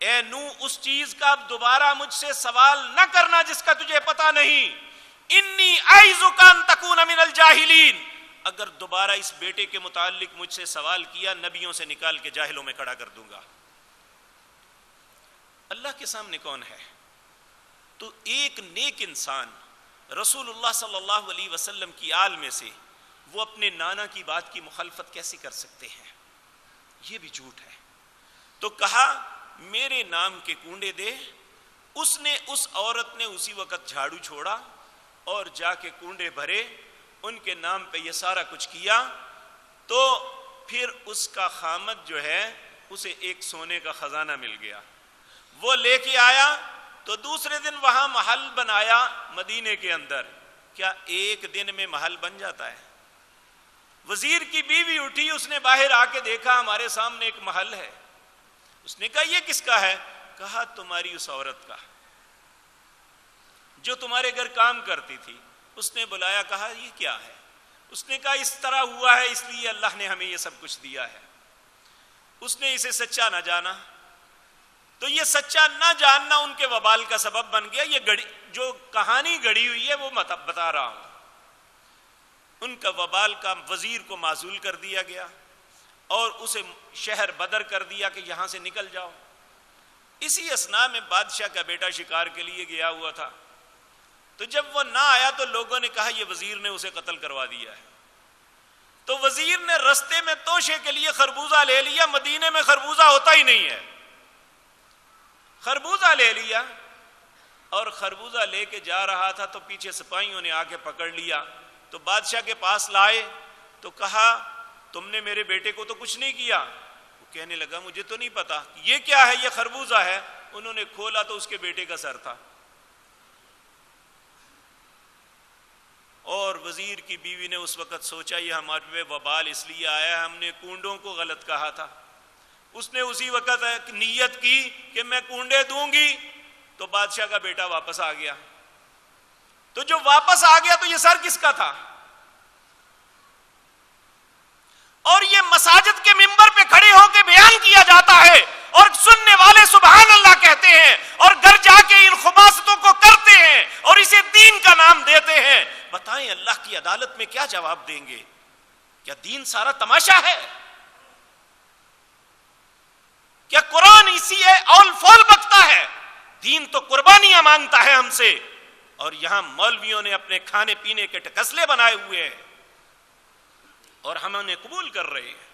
اے نوح اس چیز کا اب دوبارہ مجھ سے سوال نہ کرنا جس کا تجھے پتا نہیں۔ انی اعظک ان تکون من الجاہلین، اگر دوبارہ اس بیٹے کے متعلق مجھ سے سوال کیا نبیوں سے نکال کے جاہلوں میں کھڑا کر دوں گا۔ اللہ کے سامنے کون ہے؟ تو ایک نیک انسان رسول اللہ صلی اللہ علیہ وسلم کی آل میں سے وہ اپنے نانا کی بات کی مخالفت کیسے کر سکتے ہیں؟ یہ بھی جھوٹ ہے۔ تو کہا میرے نام کے کنڈے دے، اس عورت نے اسی وقت جھاڑو چھوڑا اور جا کے کنڈے بھرے، ان کے نام پہ یہ سارا کچھ کیا۔ تو پھر اس کا خامد جو ہے اسے ایک سونے کا خزانہ مل گیا، وہ لے کے آیا تو دوسرے دن وہاں محل بنایا مدینے کے اندر۔ کیا ایک دن میں محل بن جاتا ہے؟ وزیر کی بیوی اٹھی، اس نے باہر آ کے دیکھا ہمارے سامنے ایک محل ہے۔ اس نے کہا یہ کس کا ہے؟ کہا تمہاری اس عورت کا جو تمہارے گھر کام کرتی تھی۔ اس نے بلایا، کہا یہ کیا ہے؟ اس نے کہا اس طرح ہوا ہے اس لیے اللہ نے ہمیں یہ سب کچھ دیا ہے۔ اس نے اسے سچا نہ جانا، تو یہ سچا نہ جاننا ان کے وبال کا سبب بن گیا۔ یہ جو کہانی گڑی ہوئی ہے وہ بتا رہا ہوں، ان کا وبال کا وزیر کو معزول کر دیا گیا اور اسے شہر بدر کر دیا کہ یہاں سے نکل جاؤ۔ اسی اثناء میں بادشاہ کا بیٹا شکار کے لیے گیا ہوا تھا، تو جب وہ نہ آیا تو لوگوں نے کہا یہ وزیر نے اسے قتل کروا دیا ہے۔ تو وزیر نے رستے میں توشے کے لیے خربوزہ لے لیا، مدینے میں خربوزہ ہوتا ہی نہیں ہے، خربوزہ لے لیا اور خربوزہ لے کے جا رہا تھا تو پیچھے سپاہیوں نے آ کے پکڑ لیا۔ تو بادشاہ کے پاس لائے تو کہا تم نے میرے بیٹے کو تو کچھ نہیں کیا؟ وہ کہنے لگا مجھے تو نہیں پتا، یہ کیا ہے؟ یہ خربوزہ ہے۔ انہوں نے کھولا تو اس کے بیٹے کا سر تھا، اور وزیر کی بیوی نے اس وقت سوچا یہ ہمارے پہ وبال اس لیے آیا ہے، ہم نے کنڈوں کو غلط کہا تھا۔ اس نے اسی وقت نیت کی کہ میں کنڈے دوں گی، تو بادشاہ کا بیٹا واپس آ گیا۔ تو جو واپس آ گیا تو یہ سر کس کا تھا؟ اور یہ مساجد کے منبر پہ کھڑے ہو کے بیان کیا جاتا ہے اور سننے والے سبحان اللہ کہتے ہیں اور گھر جا کے ان خباثتوں کو کرتے ہیں اور اسے دین کا نام دیتے ہیں. بتائیں اللہ کی عدالت میں کیا جواب دیں گے؟ کیا دین سارا تماشا ہے؟ کیا قرآن اسی ہے اول فول بکتا ہے؟ دین تو قربانیاں مانگتا ہے ہم سے، اور یہاں مولویوں نے اپنے کھانے پینے کے ٹکسلے بنائے ہوئے ہیں اور ہم انہیں قبول کر رہے ہیں.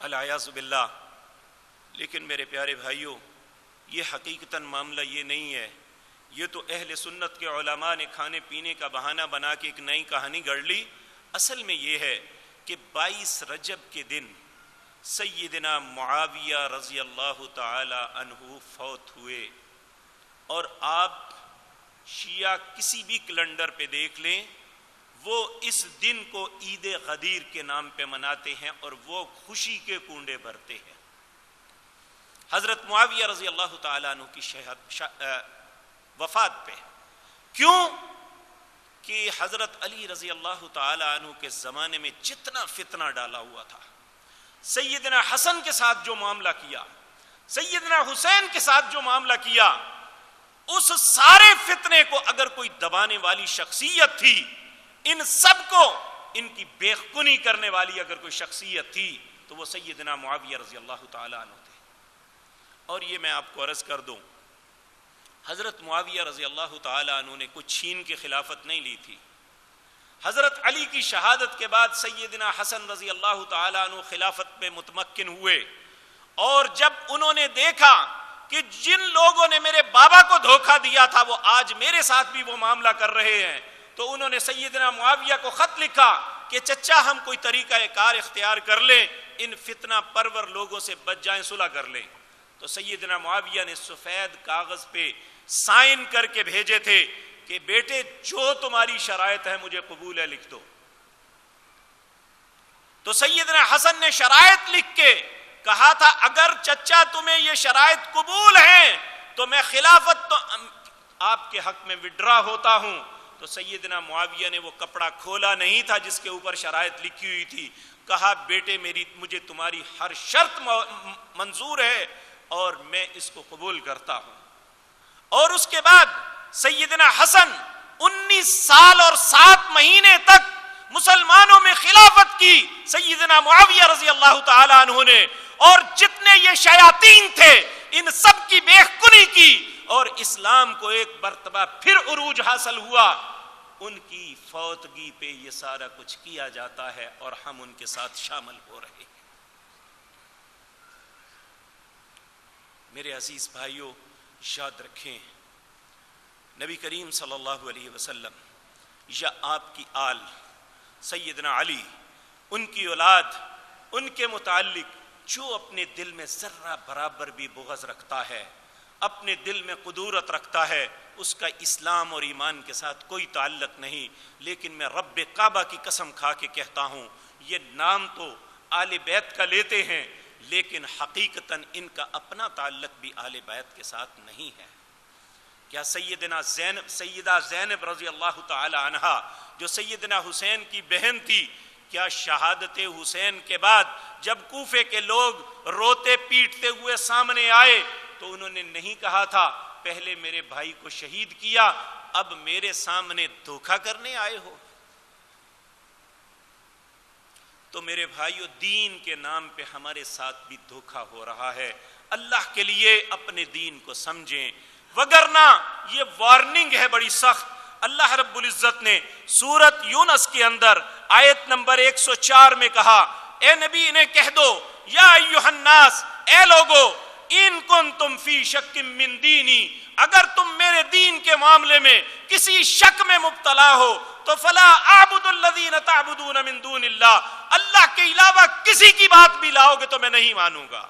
الیاذ باللہ. لیکن میرے پیارے بھائیوں، یہ حقیقتاً معاملہ یہ نہیں ہے. یہ تو اہل سنت کے علماء نے کھانے پینے کا بہانہ بنا کے ایک نئی کہانی گڑھ لی. اصل میں یہ ہے کہ 22 رجب کے دن سیدنا معاویہ رضی اللہ تعالی عنہ فوت ہوئے، اور آپ شیعہ کسی بھی کیلنڈر پہ دیکھ لیں وہ اس دن کو عید غدیر کے نام پہ مناتے ہیں اور وہ خوشی کے کنڈے بھرتے ہیں. حضرت معاویہ رضی اللہ تعالیٰ عنہ کی وفات پہ. کیوں؟ کہ حضرت علی رضی اللہ تعالیٰ عنہ کے زمانے میں جتنا فتنہ ڈالا ہوا تھا، سیدنا حسن کے ساتھ جو معاملہ کیا، سیدنا حسین کے ساتھ جو معاملہ کیا، اس سارے فتنے کو اگر کوئی دبانے والی شخصیت تھی، ان سب کو ان کی بےخونی کرنے والی اگر کوئی شخصیت تھی تو وہ سیدنا معاویہ رضی اللہ تعالیٰ عنہ تھے. اور یہ میں آپ کو عرض کر دوں، حضرت معاویہ رضی اللہ تعالیٰ عنہ نے کچھ چھین کے خلافت نہیں لی تھی. حضرت علی کی شہادت کے بعد سیدنا حسن رضی اللہ تعالیٰ عنہ خلافت میں متمکن ہوئے، اور جب انہوں نے دیکھا کہ جن لوگوں نے میرے بابا کو دھوکہ دیا تھا وہ آج میرے ساتھ بھی وہ معاملہ کر رہے ہیں، تو انہوں نے سیدنا معاویہ کو خط لکھا کہ چچا ہم کوئی طریقہ کار اختیار کر لیں، ان فتنہ پرور لوگوں سے بچ جائیں، صلح کر لیں. تو سیدنا معاویہ نے سفید کاغذ پہ سائن کر کے بھیجے تھے کہ بیٹے جو تمہاری شرائط ہے مجھے قبول ہے، لکھ دو. تو سیدنا حسن نے شرائط لکھ کے کہا تھا اگر چچا تمہیں یہ شرائط قبول ہیں تو میں خلافت تو آپ کے حق میں وڈرا ہوتا ہوں. تو سیدنا معاویہ نے وہ کپڑا کھولا نہیں تھا جس کے اوپر شرائط لکھی ہوئی تھی. کہا بیٹے مجھے تمہاری ہر شرط منظور ہے اور میں اس کو قبول کرتا ہوں. اور اس کے بعد سیدنا حسن 19 سال اور 7 مہینے تک مسلمانوں میں خلافت کی سیدنا معاویہ رضی اللہ تعالی عنہ نے، اور جتنے یہ شیاطین تھے ان سب کی بےخونی کی، اور اسلام کو ایک مرتبہ پھر عروج حاصل ہوا. ان کی فوتگی پہ یہ سارا کچھ کیا جاتا ہے اور ہم ان کے ساتھ شامل ہو رہے ہیں. میرے عزیز بھائیوں، یاد رکھیں نبی کریم صلی اللہ علیہ وسلم یا آپ کی آل سیدنا علی، ان کی اولاد، ان کے متعلق جو اپنے دل میں ذرہ برابر بھی بغض رکھتا ہے، اپنے دل میں قدورت رکھتا ہے، اس کا اسلام اور ایمان کے ساتھ کوئی تعلق نہیں. لیکن میں رب کعبہ کی قسم کھا کے کہتا ہوں یہ نام تو آل بیت کا لیتے ہیں لیکن حقیقتاً ان کا اپنا تعلق بھی آل بیت کے ساتھ نہیں ہے. کیا سیدہ زینب رضی اللہ تعالی عنہا جو سیدنا حسین کی بہن تھی، کیا شہادت حسین کے بعد جب کوفے کے لوگ روتے پیٹتے ہوئے سامنے آئے تو انہوں نے نہیں کہا تھا پہلے میرے بھائی کو شہید کیا اب میرے سامنے دھوکہ کرنے آئے ہو؟ تو میرے بھائیو، دین کے نام پہ ہمارے ساتھ بھی دھوکہ ہو رہا ہے. اللہ کے لیے اپنے دین کو سمجھیں، وگرنہ یہ وارننگ ہے بڑی سخت. اللہ رب العزت نے سورت یونس کے اندر آیت نمبر 104 میں کہا اے نبی انہیں کہہ دو یا ایھا الناس، اے لوگو، ان کنتم فی شک من دینی، اگر تم میرے دین کے معاملے میں کسی شک میں مبتلا ہو تو فلا اعبد الذین تعبدون من دون اللہ، اللہ کے علاوہ کسی کی بات بھی لاؤ گے تو میں نہیں مانوں گا.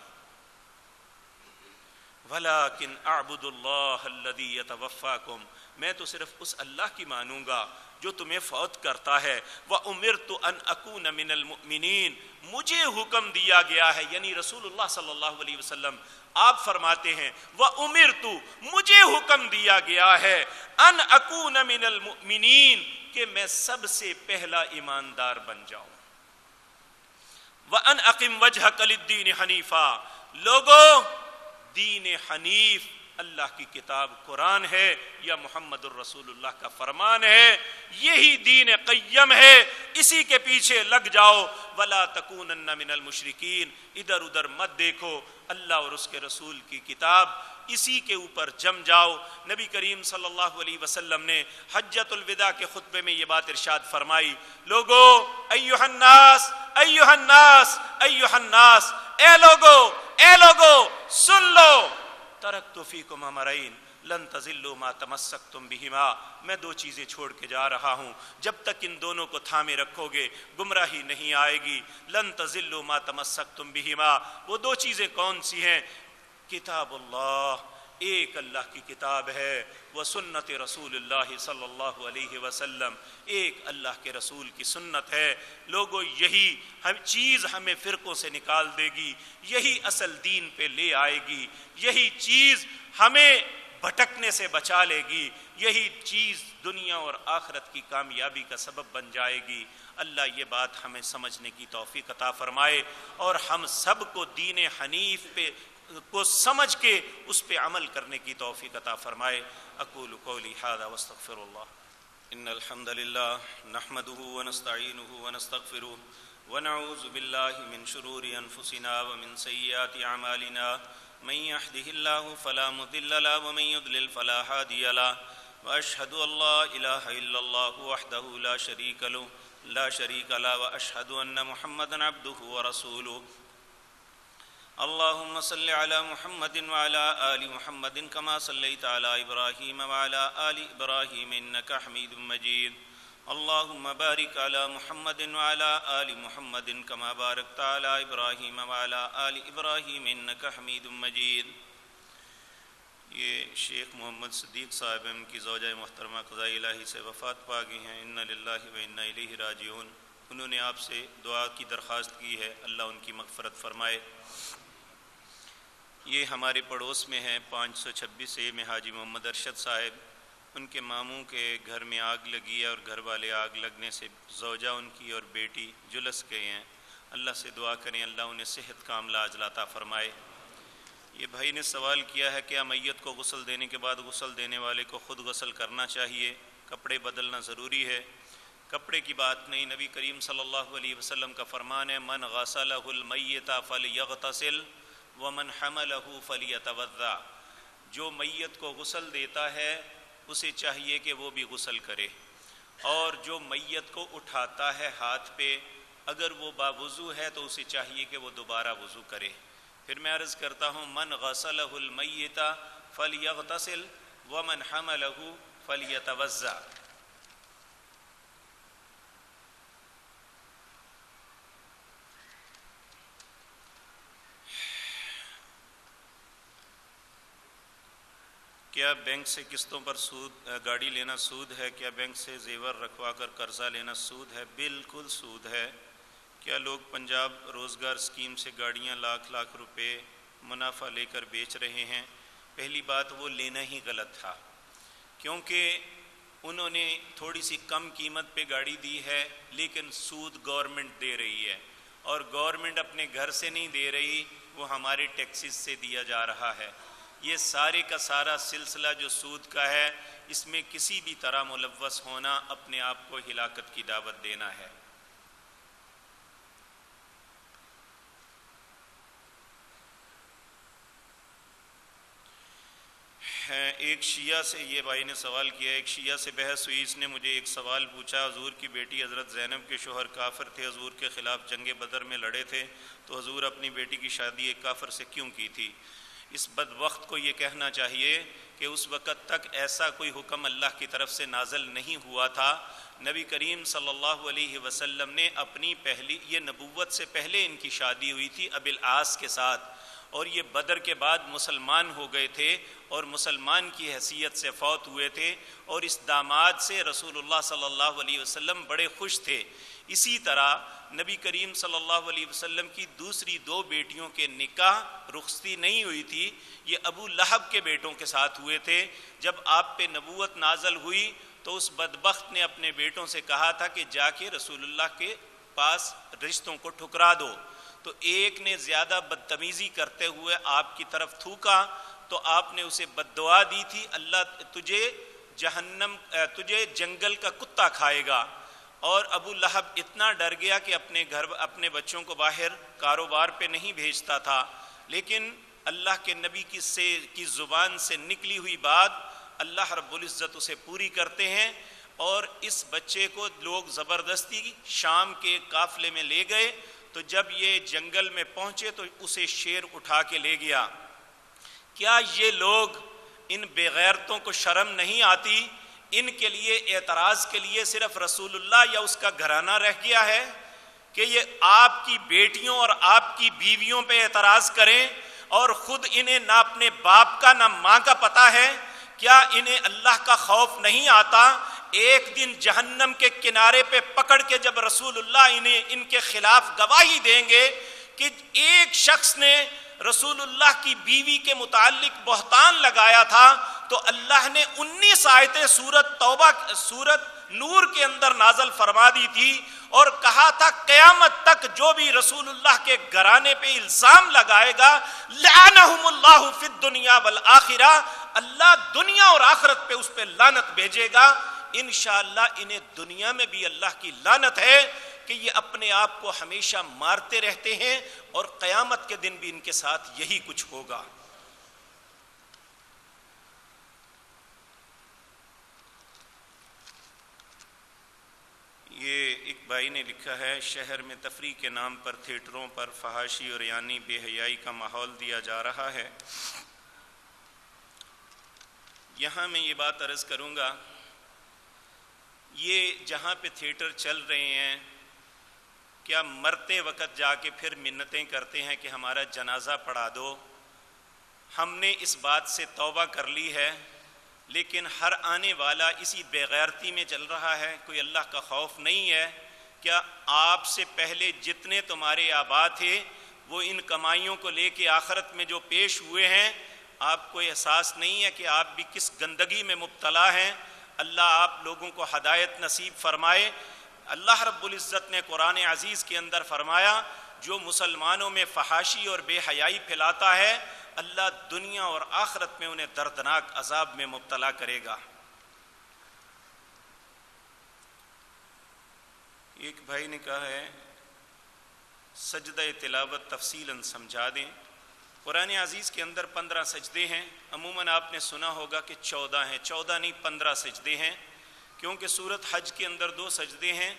وَلَٰكِنْ أَعْبُدُ اللَّهَ الَّذِي يَتَوَفَّاكُمْ، میں تو صرف اس اللہ کی مانوں گا جو تمہیں فوت کرتا ہے. وَأُمِرْتُ أَنْ أَكُونَ مِنَ الْمُؤْمِنِينَ، مجھے حکم دیا گیا ہے، یعنی رسول اللہ صلی اللہ علیہ وسلم آپ فرماتے ہیں وَأُمِرْتُ، مجھے حکم دیا گیا ہے، أَنْ أَكُونَ مِنَ الْمُؤْمِنِينَ، کہ میں سب سے پہلا ایماندار بن جاؤں. وَأَنْ أَقِمْ وَجْهَكَ لِلدِّينِ حَنِيفًا، لوگوں دین حنیف اللہ کی کتاب قرآن ہے یا محمد الرسول اللہ کا فرمان ہے، یہی دین قیم ہے، اسی کے پیچھے لگ جاؤ. وَلَا تَكُونَنَّ مِنَ الْمُشْرِكِينَ، ادھر ادھر مت دیکھو، اللہ اور اس کے رسول کی کتاب اسی کے اوپر جم جاؤ. نبی کریم صلی اللہ علیہ وسلم نے حجۃ الوداع کے خطبے میں یہ بات ارشاد فرمائی، لوگو ایھا الناس ایھا الناس ایھا الناس، اے لوگو سن لو، ترکت فیکم امرین لن تضلوا ما تمسکتم بہما، میں دو چیزیں چھوڑ کے جا رہا ہوں، جب تک ان دونوں کو تھامے رکھو گے گمراہی نہیں آئے گی. لن تضلوا ما تمسکتم بہما، وہ دو چیزیں کون سی ہیں؟ کتاب اللہ، ایک اللہ کی کتاب ہے، وہ سنت رسول اللہ صلی اللہ علیہ وسلم، ایک اللہ کے رسول کی سنت ہے. لوگوں یہی چیز ہمیں فرقوں سے نکال دے گی، یہی اصل دین پہ لے آئے گی، یہی چیز ہمیں بھٹکنے سے بچا لے گی، یہی چیز دنیا اور آخرت کی کامیابی کا سبب بن جائے گی. اللہ یہ بات ہمیں سمجھنے کی توفیق عطا فرمائے اور ہم سب کو دین حنیف پہ کو سمجھ کے اس پہ عمل کرنے کی توفیق عطا فرمائے. اقول قولی ھذا واستغفر اللہ. ان الحمد للہ نحمده ونستعینه ونستغفره ونعوذ باللہ من شرور انفسنا ومن سیئات اعمالنا، من يهده الله فلا مضل له ومن يضلل فلا هادي له، واشهد ان لا اله الا الله وحده لا شريك له واشهد ان محمدا عبده ورسوله. اللهم صل على محمد وعلى آل محمد كما صليت على إبراهيم وعلى آل إبراهيم إنك حميد مجيد. اللهم بارك على محمد وعلى آل محمد كما باركت على إبراهيم وعلى آل إبراهيم إنك حميد مجيد. یہ شیخ محمد صدیق صاحب ان کی زوجہ محترمہ قضاء الہی سے وفات پا گئی ہیں، انا للہ و انا الیہ راجعون. انہوں نے آپ سے دعا کی درخواست کی ہے، اللہ ان کی مغفرت فرمائے. یہ ہمارے پڑوس میں ہیں 526 اے میں حاجی محمد ارشد صاحب، ان کے ماموں کے گھر میں آگ لگی ہے اور گھر والے آگ لگنے سے زوجہ ان کی اور بیٹی جلس گئے ہیں. اللہ سے دعا کریں اللہ انہیں صحت کاملہ عاجلہ عطا فرمائے. یہ بھائی نے سوال کیا ہے کیا میت کو غسل دینے کے بعد غسل دینے والے کو خود غسل کرنا چاہیے، کپڑے بدلنا ضروری ہے؟ کپڑے کی بات نہیں، نبی کریم صلی اللہ علیہ وسلم کا فرمان ہے من غسلہ المیت فلیغتسل ومن حملہ فلیتوضا، جو میت کو غسل دیتا ہے اسے چاہیے کہ وہ بھی غسل کرے، اور جو میت کو اٹھاتا ہے ہاتھ پہ اگر وہ باوضو ہے تو اسے چاہیے کہ وہ دوبارہ وضو کرے. پھر میں عرض کرتا ہوں من غسلہ المیت فلیغتسل ومن حملہ فلیتوضا. کیا بینک سے قسطوں پر سود گاڑی لینا سود ہے؟ کیا بینک سے زیور رکھوا کر قرضہ لینا سود ہے؟ بالکل سود ہے. کیا لوگ پنجاب روزگار اسکیم سے گاڑیاں لاکھ روپے منافع لے کر بیچ رہے ہیں؟ پہلی بات وہ لینا ہی غلط تھا، کیونکہ انہوں نے تھوڑی سی کم قیمت پہ گاڑی دی ہے لیکن سود گورنمنٹ دے رہی ہے، اور گورنمنٹ اپنے گھر سے نہیں دے رہی، وہ ہمارے ٹیکسز سے دیا جا رہا ہے. یہ سارے کا سارا سلسلہ جو سود کا ہے اس میں کسی بھی طرح ملوث ہونا اپنے آپ کو ہلاکت کی دعوت دینا ہے. ایک شیعہ سے یہ بھائی نے سوال کیا، ایک شیعہ سے بحث ہوئی، اس نے مجھے ایک سوال پوچھا، حضور کی بیٹی حضرت زینب کے شوہر کافر تھے، حضور کے خلاف جنگ بدر میں لڑے تھے، تو حضور اپنی بیٹی کی شادی ایک کافر سے کیوں کی تھی؟ اس بدبخت کو یہ کہنا چاہیے کہ اس وقت تک ایسا کوئی حکم اللہ کی طرف سے نازل نہیں ہوا تھا. نبی کریم صلی اللہ علیہ وسلم نے اپنی یہ نبوت سے پہلے ان کی شادی ہوئی تھی ابی العاص کے ساتھ، اور یہ بدر کے بعد مسلمان ہو گئے تھے اور مسلمان کی حیثیت سے فوت ہوئے تھے، اور اس داماد سے رسول اللہ صلی اللہ علیہ وسلم بڑے خوش تھے۔ اسی طرح نبی کریم صلی اللہ علیہ وسلم کی دوسری 2 بیٹیوں کے نکاح رخصتی نہیں ہوئی تھی، یہ ابو لہب کے بیٹوں کے ساتھ ہوئے تھے۔ جب آپ پہ نبوت نازل ہوئی تو اس بدبخت نے اپنے بیٹوں سے کہا تھا کہ جا کے رسول اللہ کے پاس رشتوں کو ٹھکرا دو، تو ایک نے زیادہ بدتمیزی کرتے ہوئے آپ کی طرف تھوکا تو آپ نے اسے بد دعا دی تھی، اللہ تجھے جنگل کا کتا کھائے گا۔ اور ابو لہب اتنا ڈر گیا کہ اپنے بچوں کو باہر کاروبار پہ نہیں بھیجتا تھا، لیکن اللہ کے نبی کی زبان سے نکلی ہوئی بات اللہ رب العزت اسے پوری کرتے ہیں، اور اس بچے کو لوگ زبردستی شام کے قافلے میں لے گئے، تو جب یہ جنگل میں پہنچے تو اسے شیر اٹھا کے لے گیا۔ کیا یہ لوگ ان بے غیرتوں کو شرم نہیں آتی؟ ان کے لیے اعتراض کے لیے صرف رسول اللہ یا اس کا گھرانہ رہ گیا ہے کہ یہ آپ کی بیٹیوں اور آپ کی بیویوں پہ اعتراض کریں، اور خود انہیں نہ اپنے باپ کا نہ ماں کا پتہ ہے؟ کیا انہیں اللہ کا خوف نہیں آتا؟ ایک دن جہنم کے کنارے پہ پکڑ کے جب رسول اللہ ان کے خلاف گواہی دیں گے کہ ایک شخص نے رسول اللہ کی بیوی کے متعلق بہتان لگایا تھا، تو اللہ نے 19 آیتیں سورت نور کے اندر نازل فرما دی تھی اور کہا تھا قیامت تک جو بھی رسول اللہ کے گھرانے پہ الزام لگائے گا لعنہم اللہ فی الدنیا والآخرہ، اللہ دنیا اور آخرت پہ اس پہ لعنت بھیجے گا۔ انشاءاللہ انہیں دنیا میں بھی اللہ کی لعنت ہے کہ یہ اپنے آپ کو ہمیشہ مارتے رہتے ہیں، اور قیامت کے دن بھی ان کے ساتھ یہی کچھ ہوگا۔ یہ ایک بھائی نے لکھا ہے، شہر میں تفریح کے نام پر تھیٹروں پر فحاشی اور یعنی بے حیائی کا ماحول دیا جا رہا ہے۔ یہاں میں یہ بات عرض کروں گا، یہ جہاں پہ تھیٹر چل رہے ہیں، کیا مرتے وقت جا کے پھر منتیں کرتے ہیں کہ ہمارا جنازہ پڑھا دو؟ ہم نے اس بات سے توبہ کر لی ہے، لیکن ہر آنے والا اسی بے غیرتی میں چل رہا ہے۔ کوئی اللہ کا خوف نہیں ہے؟ کیا آپ سے پہلے جتنے تمہارے آبا تھے وہ ان کمائیوں کو لے کے آخرت میں جو پیش ہوئے ہیں، آپ کو احساس نہیں ہے کہ آپ بھی کس گندگی میں مبتلا ہیں؟ اللہ آپ لوگوں کو ہدایت نصیب فرمائے۔ اللہ رب العزت نے قرآن عزیز کے اندر فرمایا، جو مسلمانوں میں فحاشی اور بے حیائی پھیلاتا ہے اللہ دنیا اور آخرت میں انہیں دردناک عذاب میں مبتلا کرے گا۔ ایک بھائی نے کہا ہے سجدہ تلاوت تفصیلاً سمجھا دیں۔ قرآن عزیز کے اندر 15 سجدے ہیں، عموماً آپ نے سنا ہوگا کہ 14 ہیں، 14 نہیں 15 سجدے ہیں، کیونکہ سورت حج کے اندر 2 سجدے ہیں۔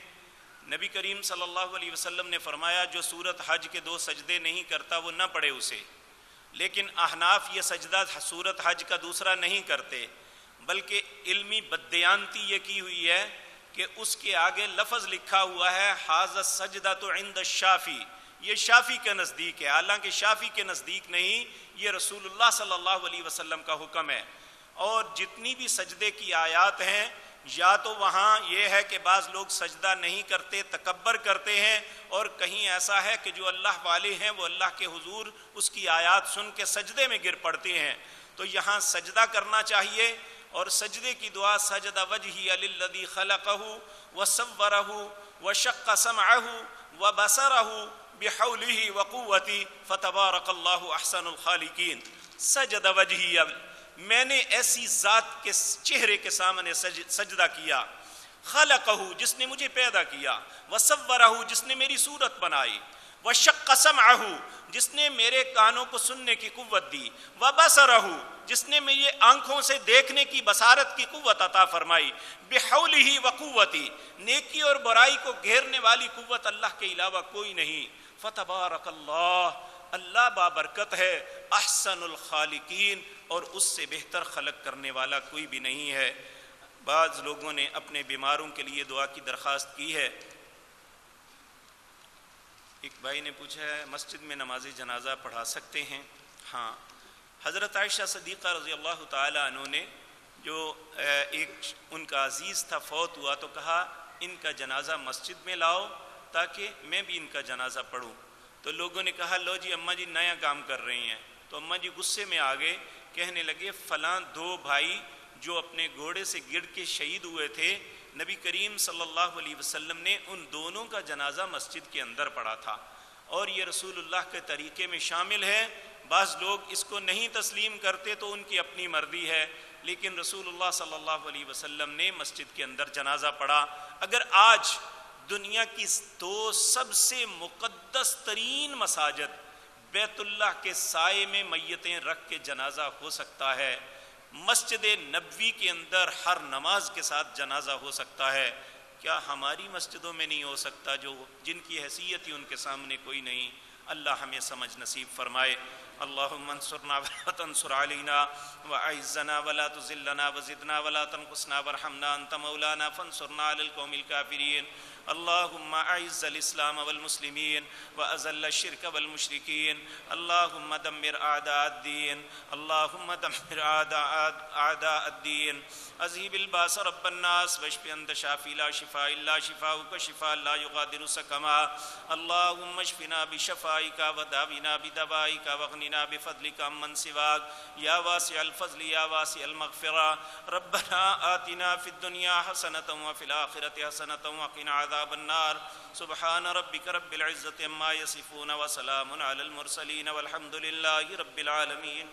نبی کریم صلی اللہ علیہ وسلم نے فرمایا جو سورت حج کے 2 سجدے نہیں کرتا وہ نہ پڑھے اسے، لیکن احناف یہ سجدہ سورت حج کا دوسرا نہیں کرتے، بلکہ علمی بددیانتی یہ کی ہوئی ہے کہ اس کے آگے لفظ لکھا ہوا ہے ھذا السجدۃ عند الشافعی، یہ شافعی کے نزدیک ہے، حالانکہ شافعی کے نزدیک نہیں، یہ رسول اللہ صلی اللہ علیہ وسلم کا حکم ہے۔ اور جتنی بھی سجدے کی آیات ہیں، یا تو وہاں یہ ہے کہ بعض لوگ سجدہ نہیں کرتے، تکبر کرتے ہیں، اور کہیں ایسا ہے کہ جو اللہ والے ہیں وہ اللہ کے حضور اس کی آیات سن کے سجدے میں گر پڑتے ہیں۔ تو یہاں سجدہ کرنا چاہیے، اور سجدے کی دعا سجد وجہی للذی خلقہ وصورہ وشق سمعہ وبصرہ بحولہ وقوتہ فتبارک اللہ احسن الخالقین۔ سجد وجہی، میں نے ایسی ذات کے چہرے کے سامنے سجدہ کیا، خلقہ جس نے مجھے پیدا کیا، وصورہ جس نے میری صورت بنائی، وشق سمعہ جس نے میرے کانوں کو سننے کی قوت دی، وبصرہ جس نے میری آنکھوں سے دیکھنے کی بصارت کی قوت عطا فرمائی، بحولہ وقوتی، نیکی اور برائی کو گھیرنے والی قوت اللہ کے علاوہ کوئی نہیں۔ فتبارک اللہ، اللہ بابرکت ہے، احسن الخالقین، اور اس سے بہتر خلق کرنے والا کوئی بھی نہیں ہے۔ بعض لوگوں نے اپنے بیماروں کے لیے دعا کی درخواست کی ہے۔ ایک بھائی نے پوچھا ہے مسجد میں نماز جنازہ پڑھا سکتے ہیں؟ ہاں، حضرت عائشہ صدیقہ رضی اللہ تعالی عنہ نے جو ایک ان کا عزیز تھا فوت ہوا تو کہا ان کا جنازہ مسجد میں لاؤ تاکہ میں بھی ان کا جنازہ پڑھوں. تو لوگوں نے کہا لو جی اماں جی نیا کام کر رہی ہیں. تو اماں جی غصے میں آ گئے، کہنے لگے فلاں دو بھائی جو اپنے گھوڑے سے گر کے شہید ہوئے تھے، نبی کریم صلی اللہ علیہ وسلم نے ان دونوں کا جنازہ مسجد کے اندر پڑھا تھا، اور یہ رسول اللہ کے طریقے میں شامل ہے. بعض لوگ اس کو نہیں تسلیم کرتے تو ان کی اپنی مرضی ہے، لیکن رسول اللہ صلی اللہ علیہ وسلم نے مسجد کے اندر جنازہ پڑھا. اگر آج دنیا کی دو سب سے مقدس ترین مساجد بیت اللہ کے سائے میں میتیں رکھ کے جنازہ ہو سکتا ہے، مسجد نبوی کے اندر ہر نماز کے ساتھ جنازہ ہو سکتا ہے، کیا ہماری مسجدوں میں نہیں ہو سکتا جو جن کی حیثیت ہی ان کے سامنے کوئی نہیں؟ اللہ ہمیں سمجھ نصیب فرمائے. اللہم انصرنا ولا تنصر علینا وأعزنا ولا تذلنا وزدنا ولا تنقصنا وارحمنا انت مولانا فانصرنا على القوم الكافرين. اللهم اعز الاسلام والمسلمين واذل الشرك والمشركين. اللهم دمر اعداء الدين. اللهم دمر اعداء الدين. اذهب الباس رب الناس واشف انت شافي لا شفاء الا شفاؤك شفاء لا يغادر سقما. اللهم اشفنا بشفائك وداونا بدوائك واغننا بفضلك عمن سواك يا واسع الفضل يا واسع المغفرة. ربنا آتنا في الدنيا حسنة وفي الآخرة حسنة وقنا عذاب النار. سبحان ربك رب العزة عما يصفون وسلام على المرسلين والحمد لله رب العالمين.